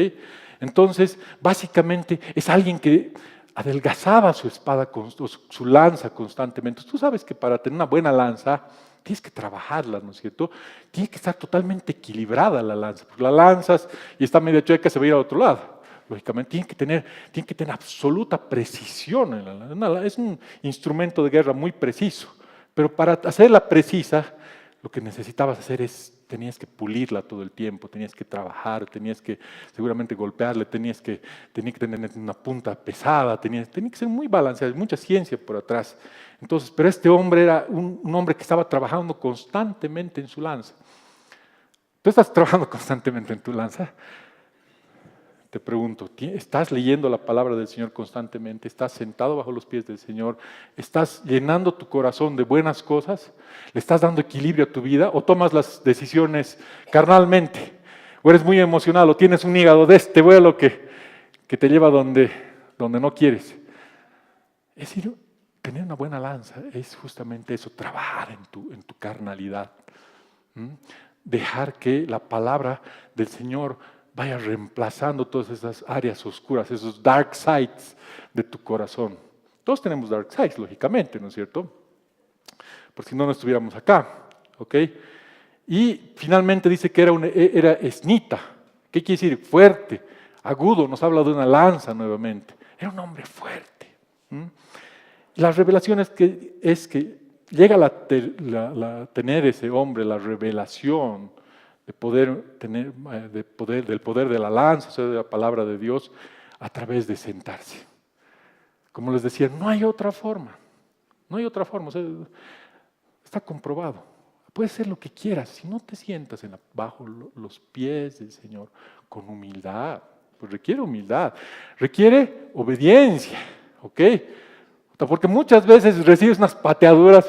Entonces, básicamente es alguien que adelgazaba su espada, su lanza constantemente. Tú sabes que para tener una buena lanza, tienes que trabajarla, ¿no es cierto? Tiene que estar totalmente equilibrada la lanza, porque la lanzas y está medio chueca, se va a ir a otro lado. Lógicamente, tiene que tener absoluta precisión en la lanza. Es un instrumento de guerra muy preciso, pero para hacerla precisa, lo que necesitabas hacer tenías que pulirla todo el tiempo, tenías que trabajar, tenías que seguramente golpearle, tenía que tener una punta pesada, tenía que ser muy balanceado, mucha ciencia por atrás. Entonces, pero este hombre era un hombre que estaba trabajando constantemente en su lanza. ¿Tú estás trabajando constantemente en tu lanza? Te pregunto, ¿estás leyendo la palabra del Señor constantemente? ¿Estás sentado bajo los pies del Señor? ¿Estás llenando tu corazón de buenas cosas? ¿Le estás dando equilibrio a tu vida o tomas las decisiones carnalmente? O eres muy emocional, o tienes un hígado de este vuelo que te lleva donde no quieres. Es decir, tener una buena lanza es justamente eso, trabajar en tu carnalidad. Dejar que la palabra del Señor vaya reemplazando todas esas áreas oscuras, esos dark sides de tu corazón. Todos tenemos dark sides, lógicamente, ¿no es cierto? Porque si no, no estuviéramos acá, ¿ok? Y finalmente dice que era esnita. ¿Qué quiere decir? Fuerte, agudo, nos habla de una lanza nuevamente. Era un hombre fuerte. Las revelaciones es que llega a tener ese hombre la revelación del poder de la lanza, o sea, de la palabra de Dios, a través de sentarse. Como les decía, no hay otra forma. No hay otra forma. O sea, está comprobado. Puedes hacer lo que quieras. Si no te sientas bajo los pies del Señor con humildad, pues requiere humildad, requiere obediencia, ¿ok? Porque muchas veces recibes unas pateaduras,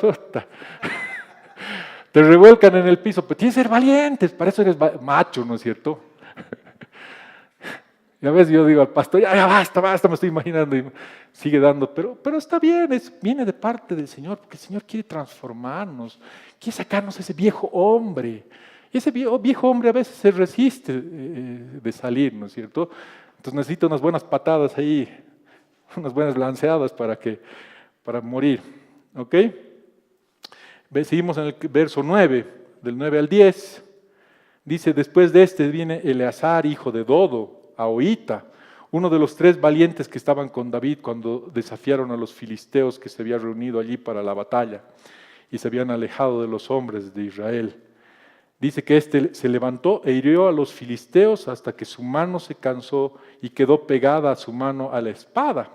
te revuelcan en el piso, pero tienes que ser valientes, para eso eres macho, ¿no es cierto? Y a veces yo digo al pastor, ya basta, me estoy imaginando, y sigue dando, pero está bien, viene de parte del Señor, porque el Señor quiere transformarnos, quiere sacarnos ese viejo hombre. Y ese viejo hombre a veces se resiste de salir, ¿no es cierto? Entonces necesita unas buenas patadas ahí, unas buenas lanceadas para morir, ¿ok? Seguimos en el verso 9, del 9 al 10, dice, después de este viene Eleazar, hijo de Dodo, Ahoita, uno de los 3 valientes que estaban con David cuando desafiaron a los filisteos que se habían reunido allí para la batalla y se habían alejado de los hombres de Israel. Dice que éste se levantó e hirió a los filisteos hasta que su mano se cansó y quedó pegada a su mano a la espada.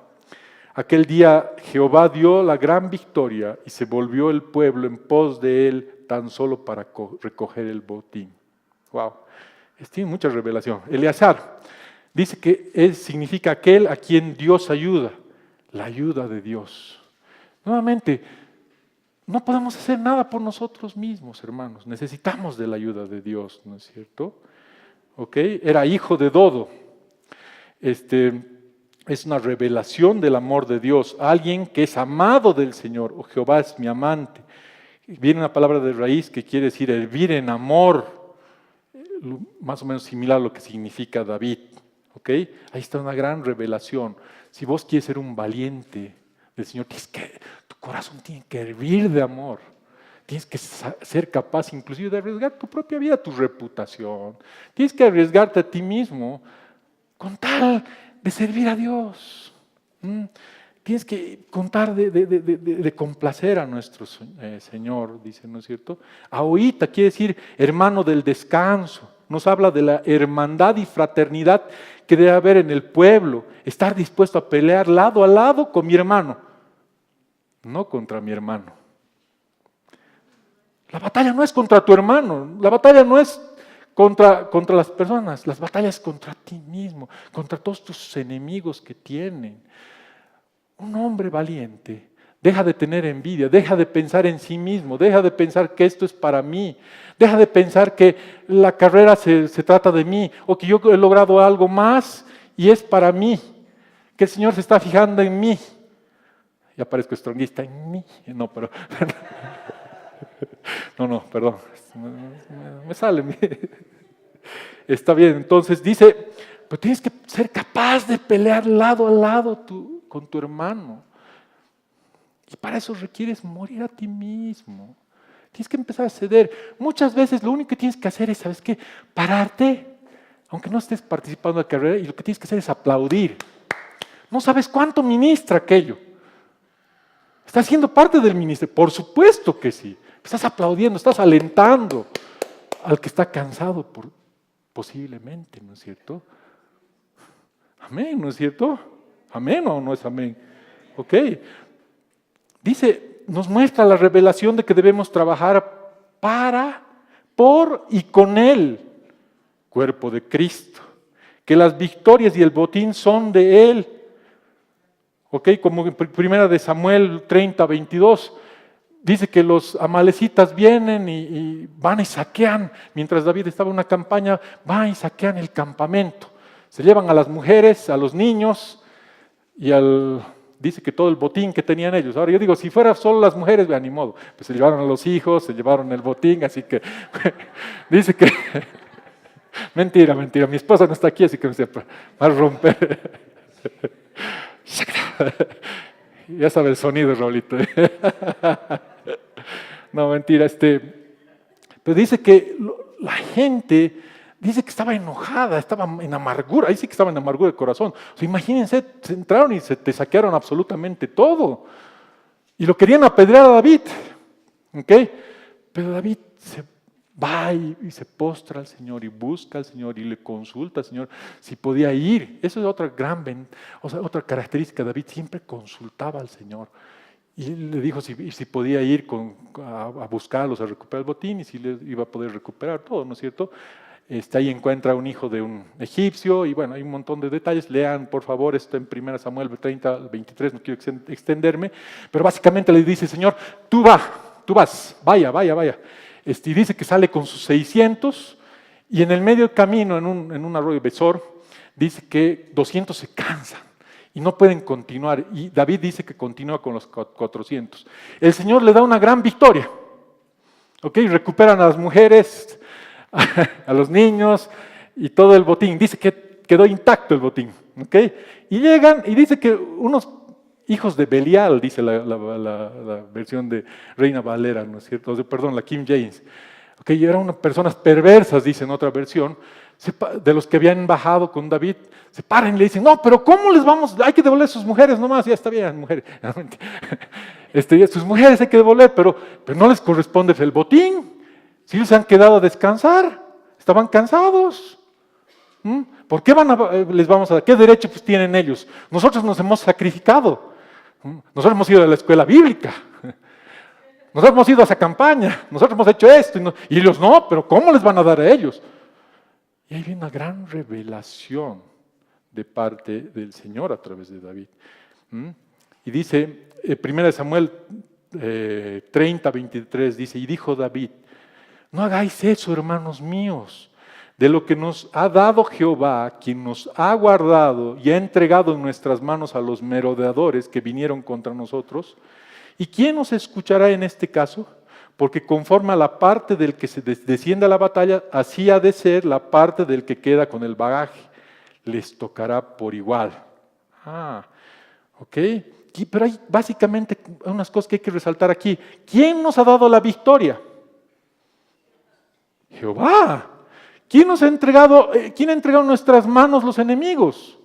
Aquel día Jehová dio la gran victoria y se volvió el pueblo en pos de él tan solo para recoger el botín. Wow, tiene mucha revelación. Eleazar dice que significa aquel a quien Dios ayuda, la ayuda de Dios. Nuevamente, no podemos hacer nada por nosotros mismos, hermanos. Necesitamos de la ayuda de Dios, ¿no es cierto? ¿Ok? Era hijo de Dodo. Es una revelación del amor de Dios. Alguien que es amado del Señor. Oh, Jehová es mi amante. Viene una palabra de raíz que quiere decir hervir en amor. Más o menos similar a lo que significa David. ¿Ok? Ahí está una gran revelación. Si vos quieres ser un valiente del Señor, tu corazón tiene que hervir de amor. Tienes que ser capaz inclusive de arriesgar tu propia vida, tu reputación. Tienes que arriesgarte a ti mismo con tal de servir a Dios. Tienes que contar de complacer a nuestro Señor, dice, ¿no es cierto? Ahoita quiere decir hermano del descanso. Nos habla de la hermandad y fraternidad que debe haber en el pueblo. Estar dispuesto a pelear lado a lado con mi hermano, no contra mi hermano. La batalla no es contra tu hermano, la batalla no es contra las personas, las batallas contra ti mismo, contra todos tus enemigos que tienen. Un hombre valiente deja de tener envidia, deja de pensar en sí mismo, deja de pensar que esto es para mí, deja de pensar que la carrera se trata de mí o que yo he logrado algo más y es para mí, que el Señor se está fijando en mí. Ya parezco estronguista en mí, no, pero... No, perdón, me sale. Está bien, entonces dice, pero tienes que ser capaz de pelear lado a lado con tu hermano. Y para eso requieres morir a ti mismo. Tienes que empezar a ceder. Muchas veces lo único que tienes que hacer es, ¿sabes qué? Pararte, aunque no estés participando en la carrera, y lo que tienes que hacer es aplaudir. No sabes cuánto ministra aquello. ¿Estás siendo parte del ministerio? Por supuesto que sí. Estás aplaudiendo, estás alentando al que está cansado posiblemente, ¿no es cierto? Amén, ¿no es cierto? Amén o no es amén. Ok. Dice, nos muestra la revelación de que debemos trabajar por y con Él, cuerpo de Cristo. Que las victorias y el botín son de Él. Ok, como en 1 Samuel 30, 22. dice que los amalecitas vienen y van y saquean, mientras David estaba en una campaña, van y saquean el campamento. Se llevan a las mujeres, a los niños y dice que todo el botín que tenían ellos. Ahora yo digo, si fuera solo las mujeres, ni modo. Pues se llevaron a los hijos, se llevaron el botín, así que dice que... Mentira, mi esposa no está aquí, así que me va a romper. Ya sabe el sonido, Raulito. No, mentira. Pero dice que la gente, dice que estaba enojada, estaba en amargura. Ahí sí que estaba en amargura de corazón. O sea, imagínense, se entraron y te saquearon absolutamente todo. Y lo querían apedrear a David. ¿Ok? Pero David se va y se postra al Señor y busca al Señor y le consulta al Señor si podía ir. Eso es otra otra característica. David siempre consultaba al Señor y le dijo si podía ir a buscarlos, a recuperar el botín y si le iba a poder recuperar todo, ¿no es cierto? Ahí encuentra un hijo de un egipcio y bueno, hay un montón de detalles. Lean por favor esto en 1 Samuel 30, 23, no quiero extenderme, pero básicamente le dice: Señor, tú vas, vaya. Y dice que sale con sus 600 y en el medio del camino, en un arroyo Besor, dice que 200 se cansan y no pueden continuar. Y David dice que continúa con los 400. El Señor le da una gran victoria. ¿Ok? Recuperan a las mujeres, a los niños y todo el botín. Dice que quedó intacto el botín. ¿Ok? Y llegan y dice que unos hijos de Belial, dice la versión de Reina Valera, ¿no es cierto? Perdón, la King James. Okay, eran unas personas perversas, dice en otra versión, de los que habían bajado con David, se paran y le dicen: no, pero ¿cómo les vamos? Hay que devolver sus mujeres nomás, ya está bien, mujeres. Sus mujeres hay que devolver, pero no les corresponde el botín. Si ellos se han quedado a descansar, estaban cansados. ¿Por qué les vamos a dar? ¿Qué derecho pues tienen ellos? Nosotros nos hemos sacrificado. Nosotros hemos ido a la escuela bíblica, nosotros hemos ido a esa campaña, nosotros hemos hecho esto, y ellos no, pero ¿cómo les van a dar a ellos? Y ahí viene una gran revelación de parte del Señor a través de David. Y dice, 1 Samuel 30, 23, dice: y dijo David: no hagáis eso, hermanos míos, de lo que nos ha dado Jehová, quien nos ha guardado y ha entregado en nuestras manos a los merodeadores que vinieron contra nosotros. ¿Y quién nos escuchará en este caso? Porque conforme a la parte del que se desciende a la batalla, así ha de ser la parte del que queda con el bagaje. Les tocará por igual. Ok. Pero hay básicamente unas cosas que hay que resaltar aquí. ¿Quién nos ha dado la victoria? Jehová. ¿Quién ha entregado en nuestras manos los enemigos?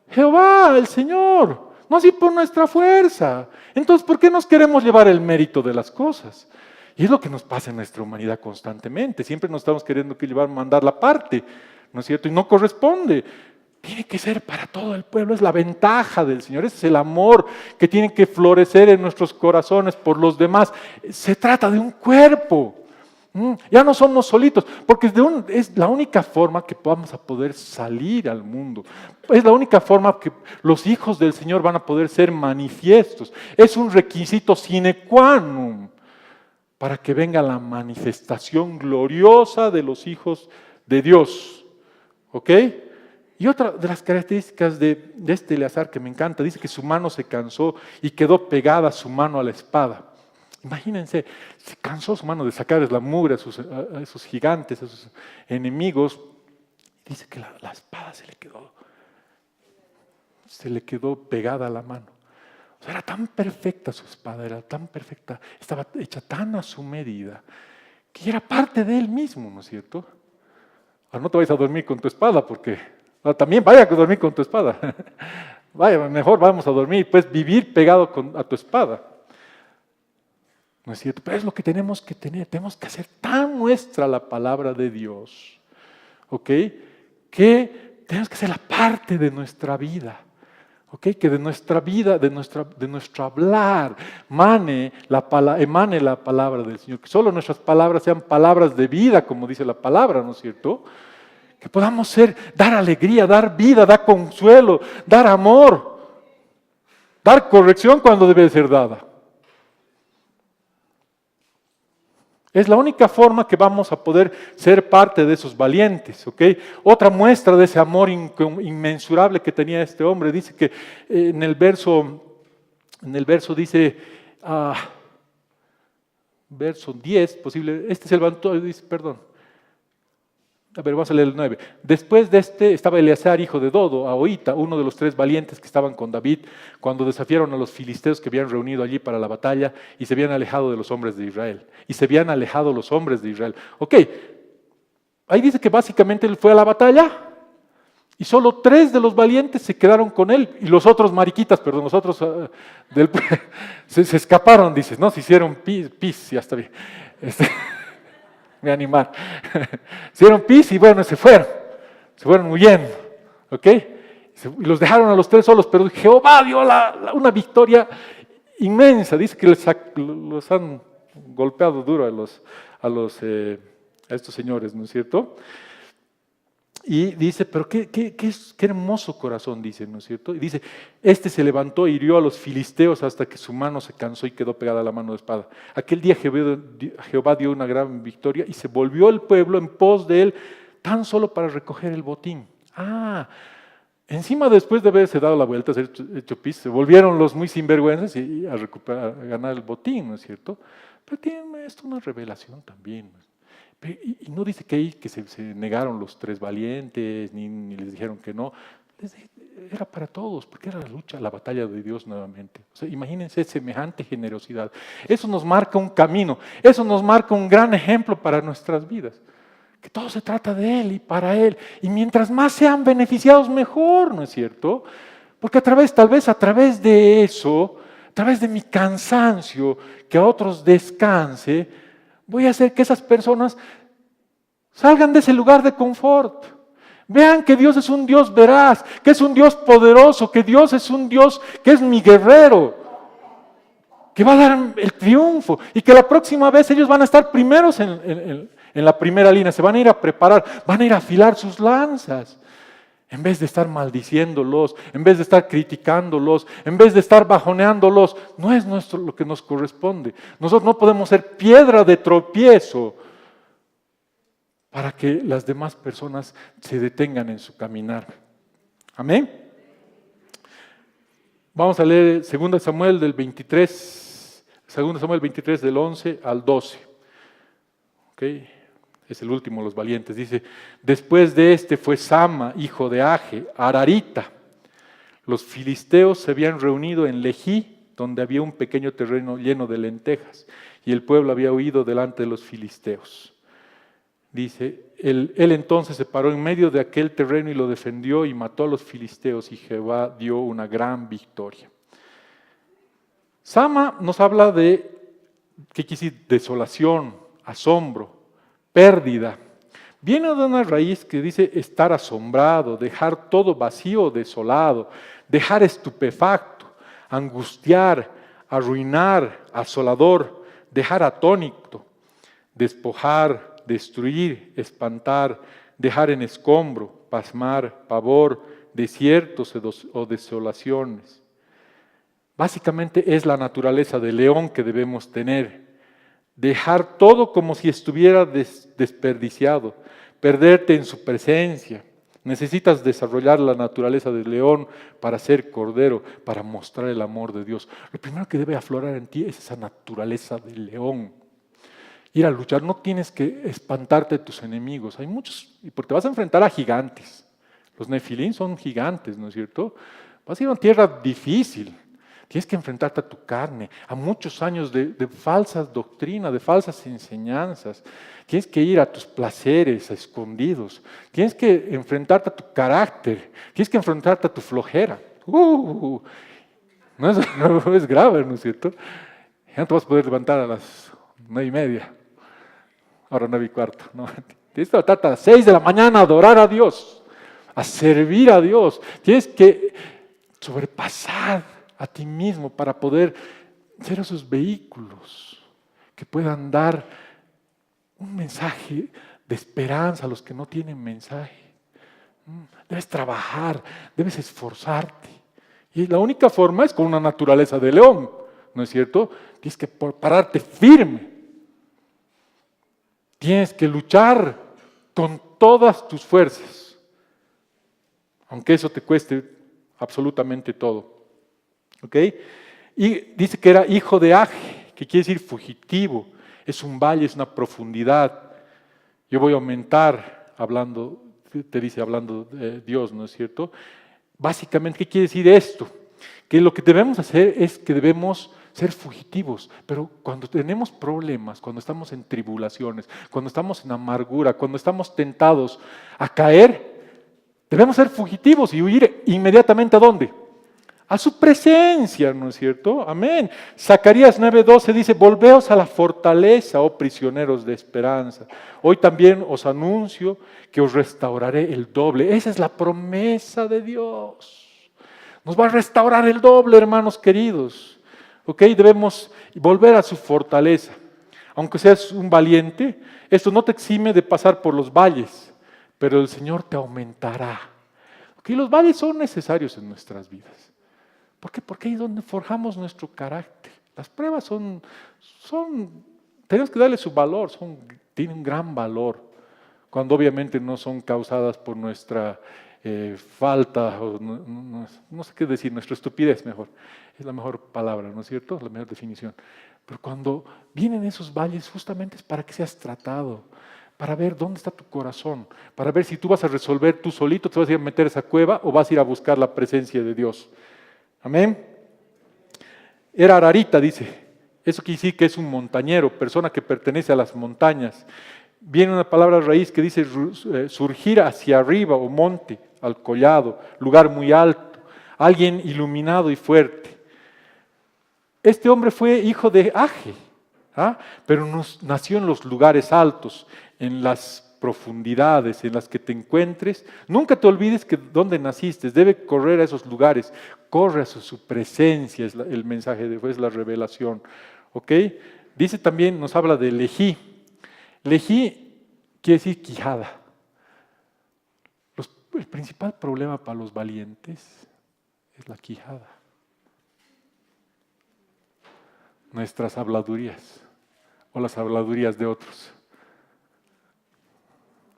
Jehová, el Señor, no así por nuestra fuerza. Entonces, ¿por qué nos queremos llevar el mérito de las cosas? Y es lo que nos pasa en nuestra humanidad constantemente. Siempre nos estamos queriendo mandar la parte, ¿no es cierto? Y no corresponde. Tiene que ser para todo el pueblo, es la ventaja del Señor, ese es el amor que tiene que florecer en nuestros corazones por los demás. Se trata de un cuerpo. Ya no somos solitos, porque es la única forma que vamos a poder salir al mundo. Es la única forma que los hijos del Señor van a poder ser manifiestos. Es un requisito sine qua non para que venga la manifestación gloriosa de los hijos de Dios. ¿Ok? Y otra de las características de este Eleazar que me encanta, dice que su mano se cansó y quedó pegada su mano a la espada. Imagínense, se cansó su mano de sacar la mugre a esos gigantes, a esos enemigos. Dice que la espada se le quedó pegada a la mano. O sea, era tan perfecta su espada, era tan perfecta, estaba hecha tan a su medida, que era parte de él mismo, ¿no es cierto? Ahora no te vayas a dormir con tu espada, porque también vaya a dormir con tu espada. Vaya, mejor vamos a dormir, pues vivir pegado a tu espada. ¿No es cierto? Pero es lo que tenemos que tener. Tenemos que hacer tan nuestra la palabra de Dios, ¿ok? Que tenemos que hacer la parte de nuestra vida, ¿ok? Que de nuestra vida, de nuestro hablar, emane la palabra del Señor. Que solo nuestras palabras sean palabras de vida, como dice la palabra, ¿no es cierto? Que podamos dar alegría, dar vida, dar consuelo, dar amor, dar corrección cuando debe ser dada. Es la única forma que vamos a poder ser parte de esos valientes, ¿ok? Otra muestra de ese amor inmensurable que tenía este hombre, dice que en el verso dice, verso 10, posible, este se levantó, dice, perdón. A ver, vamos a leer el 9. Después de este estaba Eleazar, hijo de Dodo, Ahoita, uno de los 3 valientes que estaban con David, cuando desafiaron a los filisteos que habían reunido allí para la batalla y se habían alejado de los hombres de Israel. Ok, ahí dice que básicamente él fue a la batalla y solo 3 de los valientes se quedaron con él y los otros mariquitas, perdón, los otros se escaparon, dices, ¿no? Se hicieron pis, ya está bien. Me animar. Hicieron pis y bueno, se fueron huyendo, ¿ok? Y los dejaron a los 3 solos, pero Jehová dio una victoria inmensa. Dice que los han golpeado duro a estos señores, ¿no es cierto? Y dice, pero qué hermoso corazón, dice, ¿no es cierto? Y dice, este se levantó e hirió a los filisteos hasta que su mano se cansó y quedó pegada a la mano de espada. Aquel día Jehová dio una gran victoria y se volvió el pueblo en pos de él tan solo para recoger el botín. Encima después de haberse dado la vuelta, hecho pis, se volvieron los muy sinvergüenzas y a ganar el botín, ¿no es cierto? Pero tiene esto una revelación también, ¿no? Y no dice que se negaron los 3 valientes, ni les dijeron que no. Era para todos, porque era la lucha, la batalla de Dios nuevamente. O sea, imagínense semejante generosidad. Eso nos marca un camino, eso nos marca un gran ejemplo para nuestras vidas. Que todo se trata de Él y para Él. Y mientras más sean beneficiados, mejor, ¿no es cierto? Porque tal vez a través de eso, a través de mi cansancio, que a otros descanse, voy a hacer que esas personas salgan de ese lugar de confort. Vean que Dios es un Dios veraz, que es un Dios poderoso, que Dios es un Dios que es mi guerrero, que va a dar el triunfo y que la próxima vez ellos van a estar primeros en la primera línea, se van a ir a preparar, van a ir a afilar sus lanzas. En vez de estar maldiciéndolos, en vez de estar criticándolos, en vez de estar bajoneándolos, no es lo que nos corresponde. Nosotros no podemos ser piedra de tropiezo para que las demás personas se detengan en su caminar. Amén. Vamos a leer 2 Samuel del 23, 2 Samuel 23 del 11 al 12. ¿Okay? Es el último de los valientes. Dice, después de este fue Sama, hijo de Age, Ararita. Los filisteos se habían reunido en Lejí, donde había un pequeño terreno lleno de lentejas, y el pueblo había huido delante de los filisteos. Dice, él entonces se paró en medio de aquel terreno y lo defendió y mató a los filisteos, y Jehová dio una gran victoria. Sama nos habla de, ¿qué quiere decir? Desolación, asombro, pérdida. Viene de una raíz que dice estar asombrado, dejar todo vacío, desolado, dejar estupefacto, angustiar, arruinar, asolador, dejar atónito, despojar, destruir, espantar, dejar en escombro, pasmar, pavor, desiertos o desolaciones. Básicamente es la naturaleza del león que debemos tener. Dejar todo como si estuviera desperdiciado, perderte en su presencia. Necesitas desarrollar la naturaleza del león para ser cordero, para mostrar el amor de Dios. Lo primero que debe aflorar en ti es esa naturaleza del león. Ir a luchar, no tienes que espantarte de tus enemigos. Hay muchos, porque te vas a enfrentar a gigantes. Los nefilín son gigantes, ¿no es cierto? Vas a ir a una tierra difícil. Tienes que enfrentarte a tu carne, a muchos años de falsas doctrinas, de falsas enseñanzas. Tienes que ir a tus placeres, a escondidos. Tienes que enfrentarte a tu carácter. Tienes que enfrentarte a tu flojera. No es grave, ¿no es cierto? Ya no te vas a poder levantar a las 9:30. Ahora 9:15. No. Tienes que levantarte a las 6 de la mañana a adorar a Dios, a servir a Dios. Tienes que sobrepasar a ti mismo para poder ser esos vehículos que puedan dar un mensaje de esperanza a los que no tienen mensaje. Debes trabajar, debes esforzarte. Y la única forma es con una naturaleza de león, ¿no es cierto? Tienes que pararte firme. Tienes que luchar con todas tus fuerzas, aunque eso te cueste absolutamente todo. ¿Ok? Y dice que era hijo de Age, que quiere decir fugitivo. Es un valle, es una profundidad. Yo voy a aumentar hablando, te dice hablando de Dios, ¿no es cierto? Básicamente, ¿qué quiere decir esto? Que lo que debemos hacer es que debemos ser fugitivos, pero cuando tenemos problemas, cuando estamos en tribulaciones, cuando estamos en amargura, cuando estamos tentados a caer, debemos ser fugitivos y huir inmediatamente ¿a dónde? A su presencia, ¿no es cierto? Amén. Zacarías 9:12 dice, volveos a la fortaleza, oh prisioneros de esperanza. Hoy también os anuncio que os restauraré el doble. Esa es la promesa de Dios. Nos va a restaurar el doble, hermanos queridos. ¿Ok? Debemos volver a su fortaleza. Aunque seas un valiente, esto no te exime de pasar por los valles, pero el Señor te aumentará. ¿Ok? Los valles son necesarios en nuestras vidas. ¿Por qué? Porque ahí es donde forjamos nuestro carácter. Las pruebas tenemos que darle su valor, tienen un gran valor, cuando obviamente no son causadas por nuestra falta, o no sé qué decir, nuestra estupidez mejor, es la mejor palabra, ¿no es cierto? La mejor definición. Pero cuando vienen esos valles, justamente es para que seas tratado, para ver dónde está tu corazón, para ver si tú vas a resolver tú solito, te vas a ir a meter a esa cueva o vas a ir a buscar la presencia de Dios. Amén. Era ararita, dice. Eso quiere decir que es un montañero, persona que pertenece a las montañas. Viene una palabra raíz que dice surgir hacia arriba o monte, al collado, lugar muy alto, alguien iluminado y fuerte. Este hombre fue hijo de Age, pero nació en los lugares altos, en las profundidades en las que te encuentres. Nunca te olvides que donde naciste, debe correr a esos lugares, corre a su presencia, es el mensaje de es la revelación. ¿Ok? Dice también, nos habla de Lejí. Lejí quiere decir quijada. El principal problema para los valientes es la quijada. Nuestras habladurías o las habladurías de otros.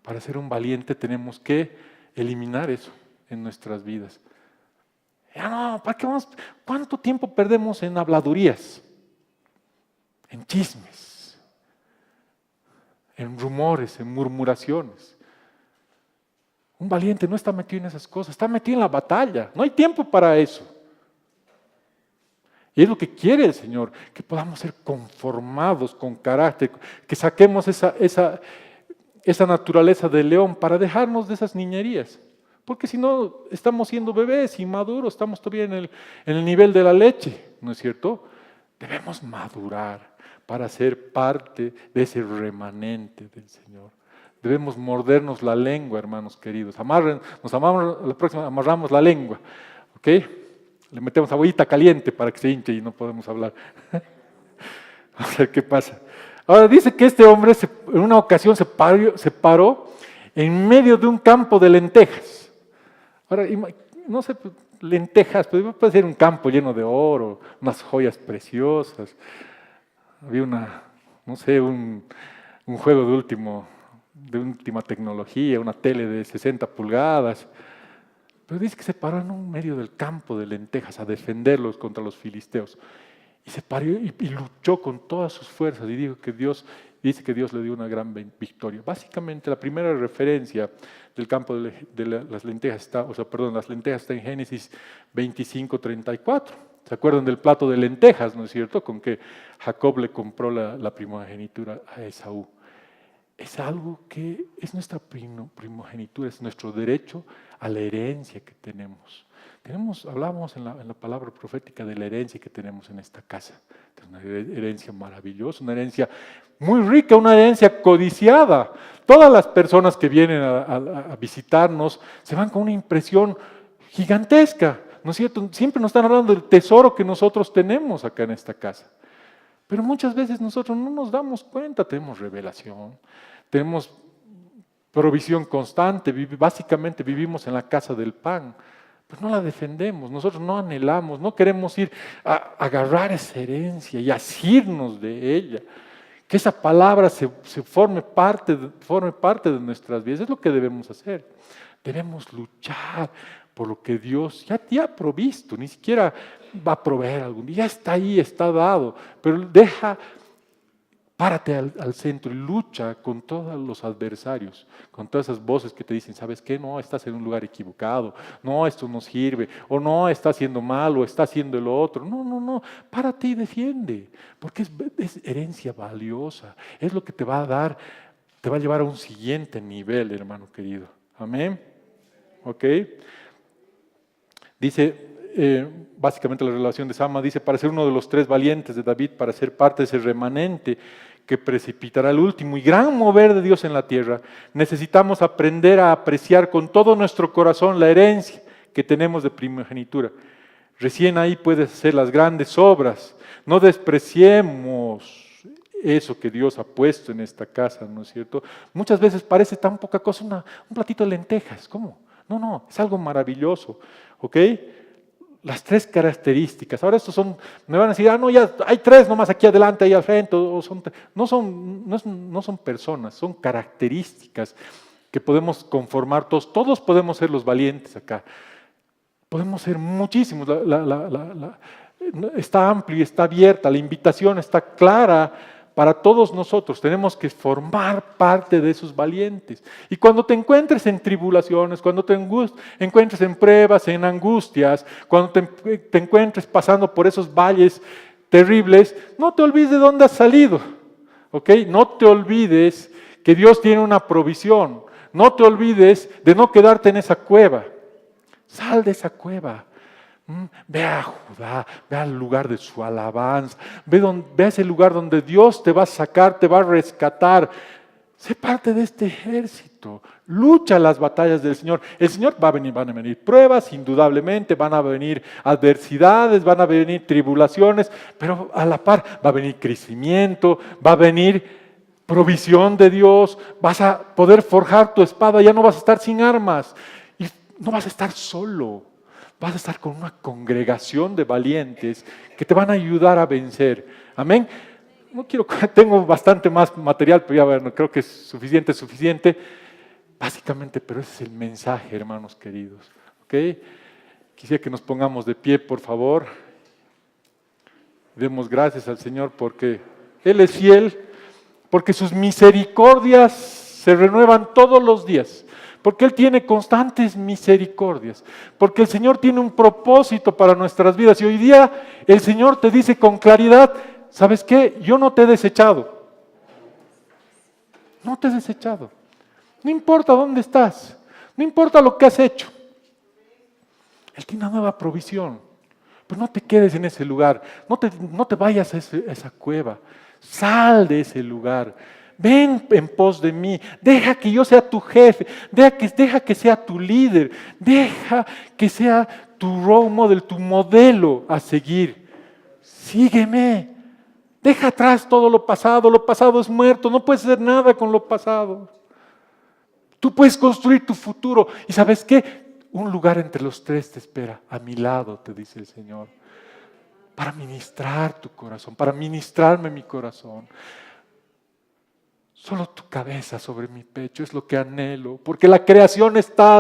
Para ser un valiente tenemos que eliminar eso en nuestras vidas. Ya no, ¿para qué vamos? ¿Cuánto tiempo perdemos en habladurías? En chismes, en rumores, en murmuraciones. Un valiente no está metido en esas cosas, está metido en la batalla. No hay tiempo para eso. Y es lo que quiere el Señor, que podamos ser conformados con carácter, que saquemos esa naturaleza de león para dejarnos de esas niñerías. Porque si no, estamos siendo bebés inmaduros, estamos todavía en el nivel de la leche, ¿no es cierto? Debemos madurar para ser parte de ese remanente del Señor. Debemos mordernos la lengua, hermanos queridos. Nos amamos, la próxima amarramos la lengua, ¿ok? Le metemos agüita caliente para que se hinche y no podemos hablar. A ver qué pasa. Ahora dice que este hombre en una ocasión se paró en medio de un campo de lentejas. Ahora, no sé, lentejas, pero puede ser un campo lleno de oro, unas joyas preciosas. Había no sé, un juego de última tecnología, una tele de 60 pulgadas. Pero dice que se paró en un medio del campo de lentejas a defenderlos contra los filisteos. Y se paró y luchó con todas sus fuerzas y dice que Dios le dio una gran victoria. Básicamente la primera referencia del campo de las lentejas las lentejas está en Génesis 25:34. ¿Se acuerdan del plato de lentejas, no es cierto? Con que Jacob le compró la primogenitura a Esaú. Es algo que es nuestra primogenitura, es nuestro derecho a la herencia que tenemos. Hablamos en la palabra profética de la herencia que tenemos en esta casa. Es una herencia maravillosa, una herencia muy rica, una herencia codiciada. Todas las personas que vienen a visitarnos se van con una impresión gigantesca, ¿no es cierto? Siempre nos están hablando del tesoro que nosotros tenemos acá en esta casa. Pero muchas veces nosotros no nos damos cuenta, tenemos revelación, tenemos provisión constante, básicamente vivimos en la casa del pan, pero no la defendemos, nosotros no anhelamos, no queremos ir a agarrar esa herencia y asirnos de ella. Que esa palabra se forme parte de nuestras vidas. Es lo que debemos hacer. Debemos luchar por lo que Dios ya te ha provisto. Ni siquiera va a proveer algún día. Ya está ahí, está dado. Pero párate al centro y lucha con todos los adversarios, con todas esas voces que te dicen, ¿sabes qué? No, estás en un lugar equivocado, no, esto no sirve, o no, está haciendo mal, o está haciendo lo otro. No, párate y defiende, porque es herencia valiosa, es lo que te va a dar, te va a llevar a un siguiente nivel, hermano querido. Amén. ¿Ok? Dice, básicamente la relación de Sama dice, para ser uno de los 3 valientes de David, para ser parte de ese remanente que precipitará el último y gran mover de Dios en la tierra, necesitamos aprender a apreciar con todo nuestro corazón la herencia que tenemos de primogenitura. Recién ahí puedes hacer las grandes obras. No despreciemos eso que Dios ha puesto en esta casa, ¿no es cierto? Muchas veces parece tan poca cosa, un platito de lentejas, ¿cómo? No, es algo maravilloso, ¿ok? Las 3 características. Ahora estos me van a decir, no, ya hay 3 nomás aquí adelante, ahí al frente. No son personas, son características que podemos conformar todos. Todos podemos ser los valientes acá. Podemos ser muchísimos. Está amplio y está abierta, la invitación está clara para todos nosotros. Tenemos que formar parte de esos valientes. Y cuando te encuentres en tribulaciones, cuando te encuentres en pruebas, en angustias, cuando te encuentres pasando por esos valles terribles, no te olvides de dónde has salido, ¿ok? No te olvides que Dios tiene una provisión. No te olvides de no quedarte en esa cueva. Sal de esa cueva. Ve a Judá, ve al lugar de su alabanza, ve a ese lugar donde Dios te va a sacar, te va a rescatar. Sé parte de este ejército, lucha las batallas del Señor. El Señor van a venir pruebas, indudablemente, van a venir adversidades, van a venir tribulaciones, pero a la par va a venir crecimiento, va a venir provisión de Dios, vas a poder forjar tu espada, ya no vas a estar sin armas y no vas a estar solo. Vas a estar con una congregación de valientes que te van a ayudar a vencer. Amén. Tengo bastante más material, pero ya bueno, creo que es suficiente. Básicamente, pero ese es el mensaje, hermanos queridos. ¿Ok? Quisiera que nos pongamos de pie, por favor. Demos gracias al Señor porque Él es fiel, porque sus misericordias se renuevan todos los días. Porque Él tiene constantes misericordias, porque el Señor tiene un propósito para nuestras vidas y hoy día el Señor te dice con claridad, ¿sabes qué? Yo no te he desechado, no te he desechado, no importa dónde estás, no importa lo que has hecho, Él tiene una nueva provisión, pero no te quedes en ese lugar, no te vayas a esa cueva, sal de ese lugar. Ven en pos de mí, deja que yo sea tu jefe, deja que sea tu líder, deja que sea tu role model, tu modelo a seguir. Sígueme, deja atrás todo lo pasado es muerto, no puedes hacer nada con lo pasado. Tú puedes construir tu futuro y ¿sabes qué? Un lugar entre los 3 te espera, a mi lado, te dice el Señor, para ministrar tu corazón, para ministrarme mi corazón. Solo tu cabeza sobre mi pecho es lo que anhelo, porque la creación está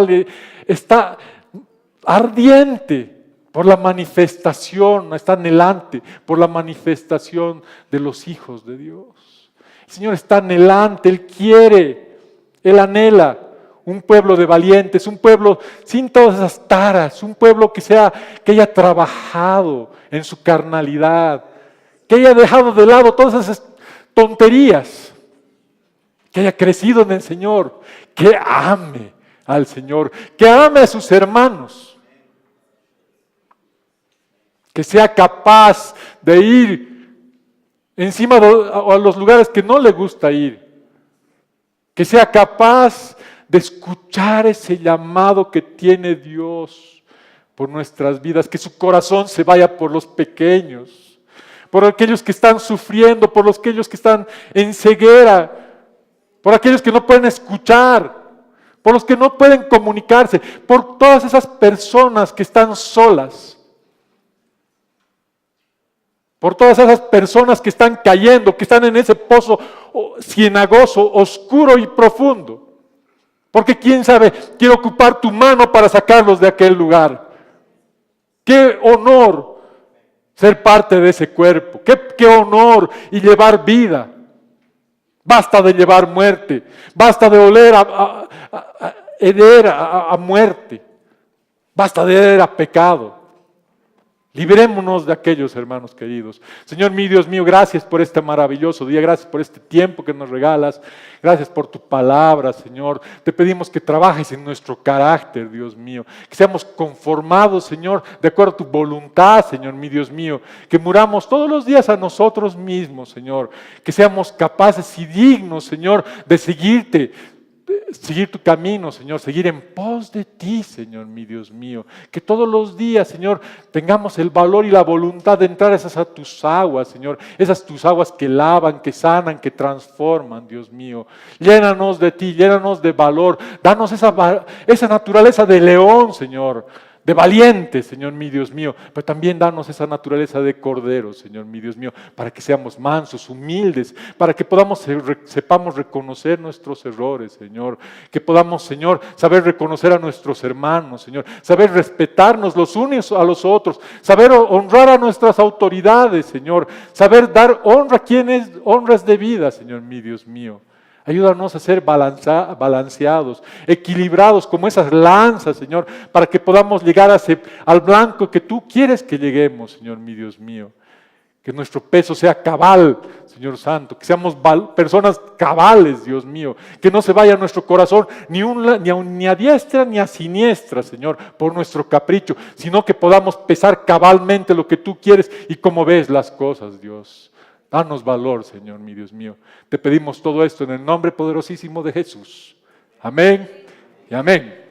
ardiente por la manifestación, está anhelante por la manifestación de los hijos de Dios. El Señor está anhelante, Él quiere, Él anhela un pueblo de valientes, un pueblo sin todas esas taras, un pueblo que haya trabajado en su carnalidad, que haya dejado de lado todas esas tonterías, que haya crecido en el Señor, que ame al Señor, que ame a sus hermanos, que sea capaz de ir encima a los lugares que no le gusta ir, que sea capaz de escuchar ese llamado que tiene Dios por nuestras vidas, que su corazón se vaya por los pequeños, por aquellos que están sufriendo, por aquellos que están en ceguera, por aquellos que no pueden escuchar, por los que no pueden comunicarse, por todas esas personas que están solas. por todas esas personas que están cayendo, que están en ese pozo cenagoso, oscuro y profundo. Porque quién sabe, quiere ocupar tu mano para sacarlos de aquel lugar. Qué honor ser parte de ese cuerpo, qué honor y llevar vida. Basta de llevar muerte, basta de oler a muerte, basta de oler a pecado. Librémonos de aquellos, hermanos queridos. Señor mi Dios mío, gracias por este maravilloso día, gracias por este tiempo que nos regalas, gracias por tu palabra, Señor. Te pedimos que trabajes en nuestro carácter, Dios mío, que seamos conformados, Señor, de acuerdo a tu voluntad, Señor mi Dios mío, que muramos todos los días a nosotros mismos, Señor, que seamos capaces y dignos, Señor, de seguirte, seguir tu camino, Señor, seguir en pos de ti, Señor, mi Dios mío. Que todos los días, Señor, tengamos el valor y la voluntad de entrar a tus aguas, Señor. Esas tus aguas que lavan, que sanan, que transforman, Dios mío. Llénanos de ti, llénanos de valor. Danos esa naturaleza de león, Señor. De valiente, Señor mi Dios mío, pero también danos esa naturaleza de cordero, Señor mi Dios mío, para que seamos mansos, humildes, para que sepamos reconocer nuestros errores, Señor, que podamos, Señor, saber reconocer a nuestros hermanos, Señor, saber respetarnos los unos a los otros, saber honrar a nuestras autoridades, Señor, saber dar honra a quienes honras de vida, Señor mi Dios mío. Ayúdanos a ser balanceados, equilibrados como esas lanzas, Señor, para que podamos llegar al blanco que tú quieres que lleguemos, Señor, mi Dios mío. Que nuestro peso sea cabal, Señor Santo, que seamos personas cabales, Dios mío, que no se vaya nuestro corazón ni a diestra ni a siniestra, Señor, por nuestro capricho, sino que podamos pesar cabalmente lo que tú quieres y cómo ves las cosas, Dios. Danos valor, Señor, mi Dios mío. Te pedimos todo esto en el nombre poderosísimo de Jesús. Amén y amén.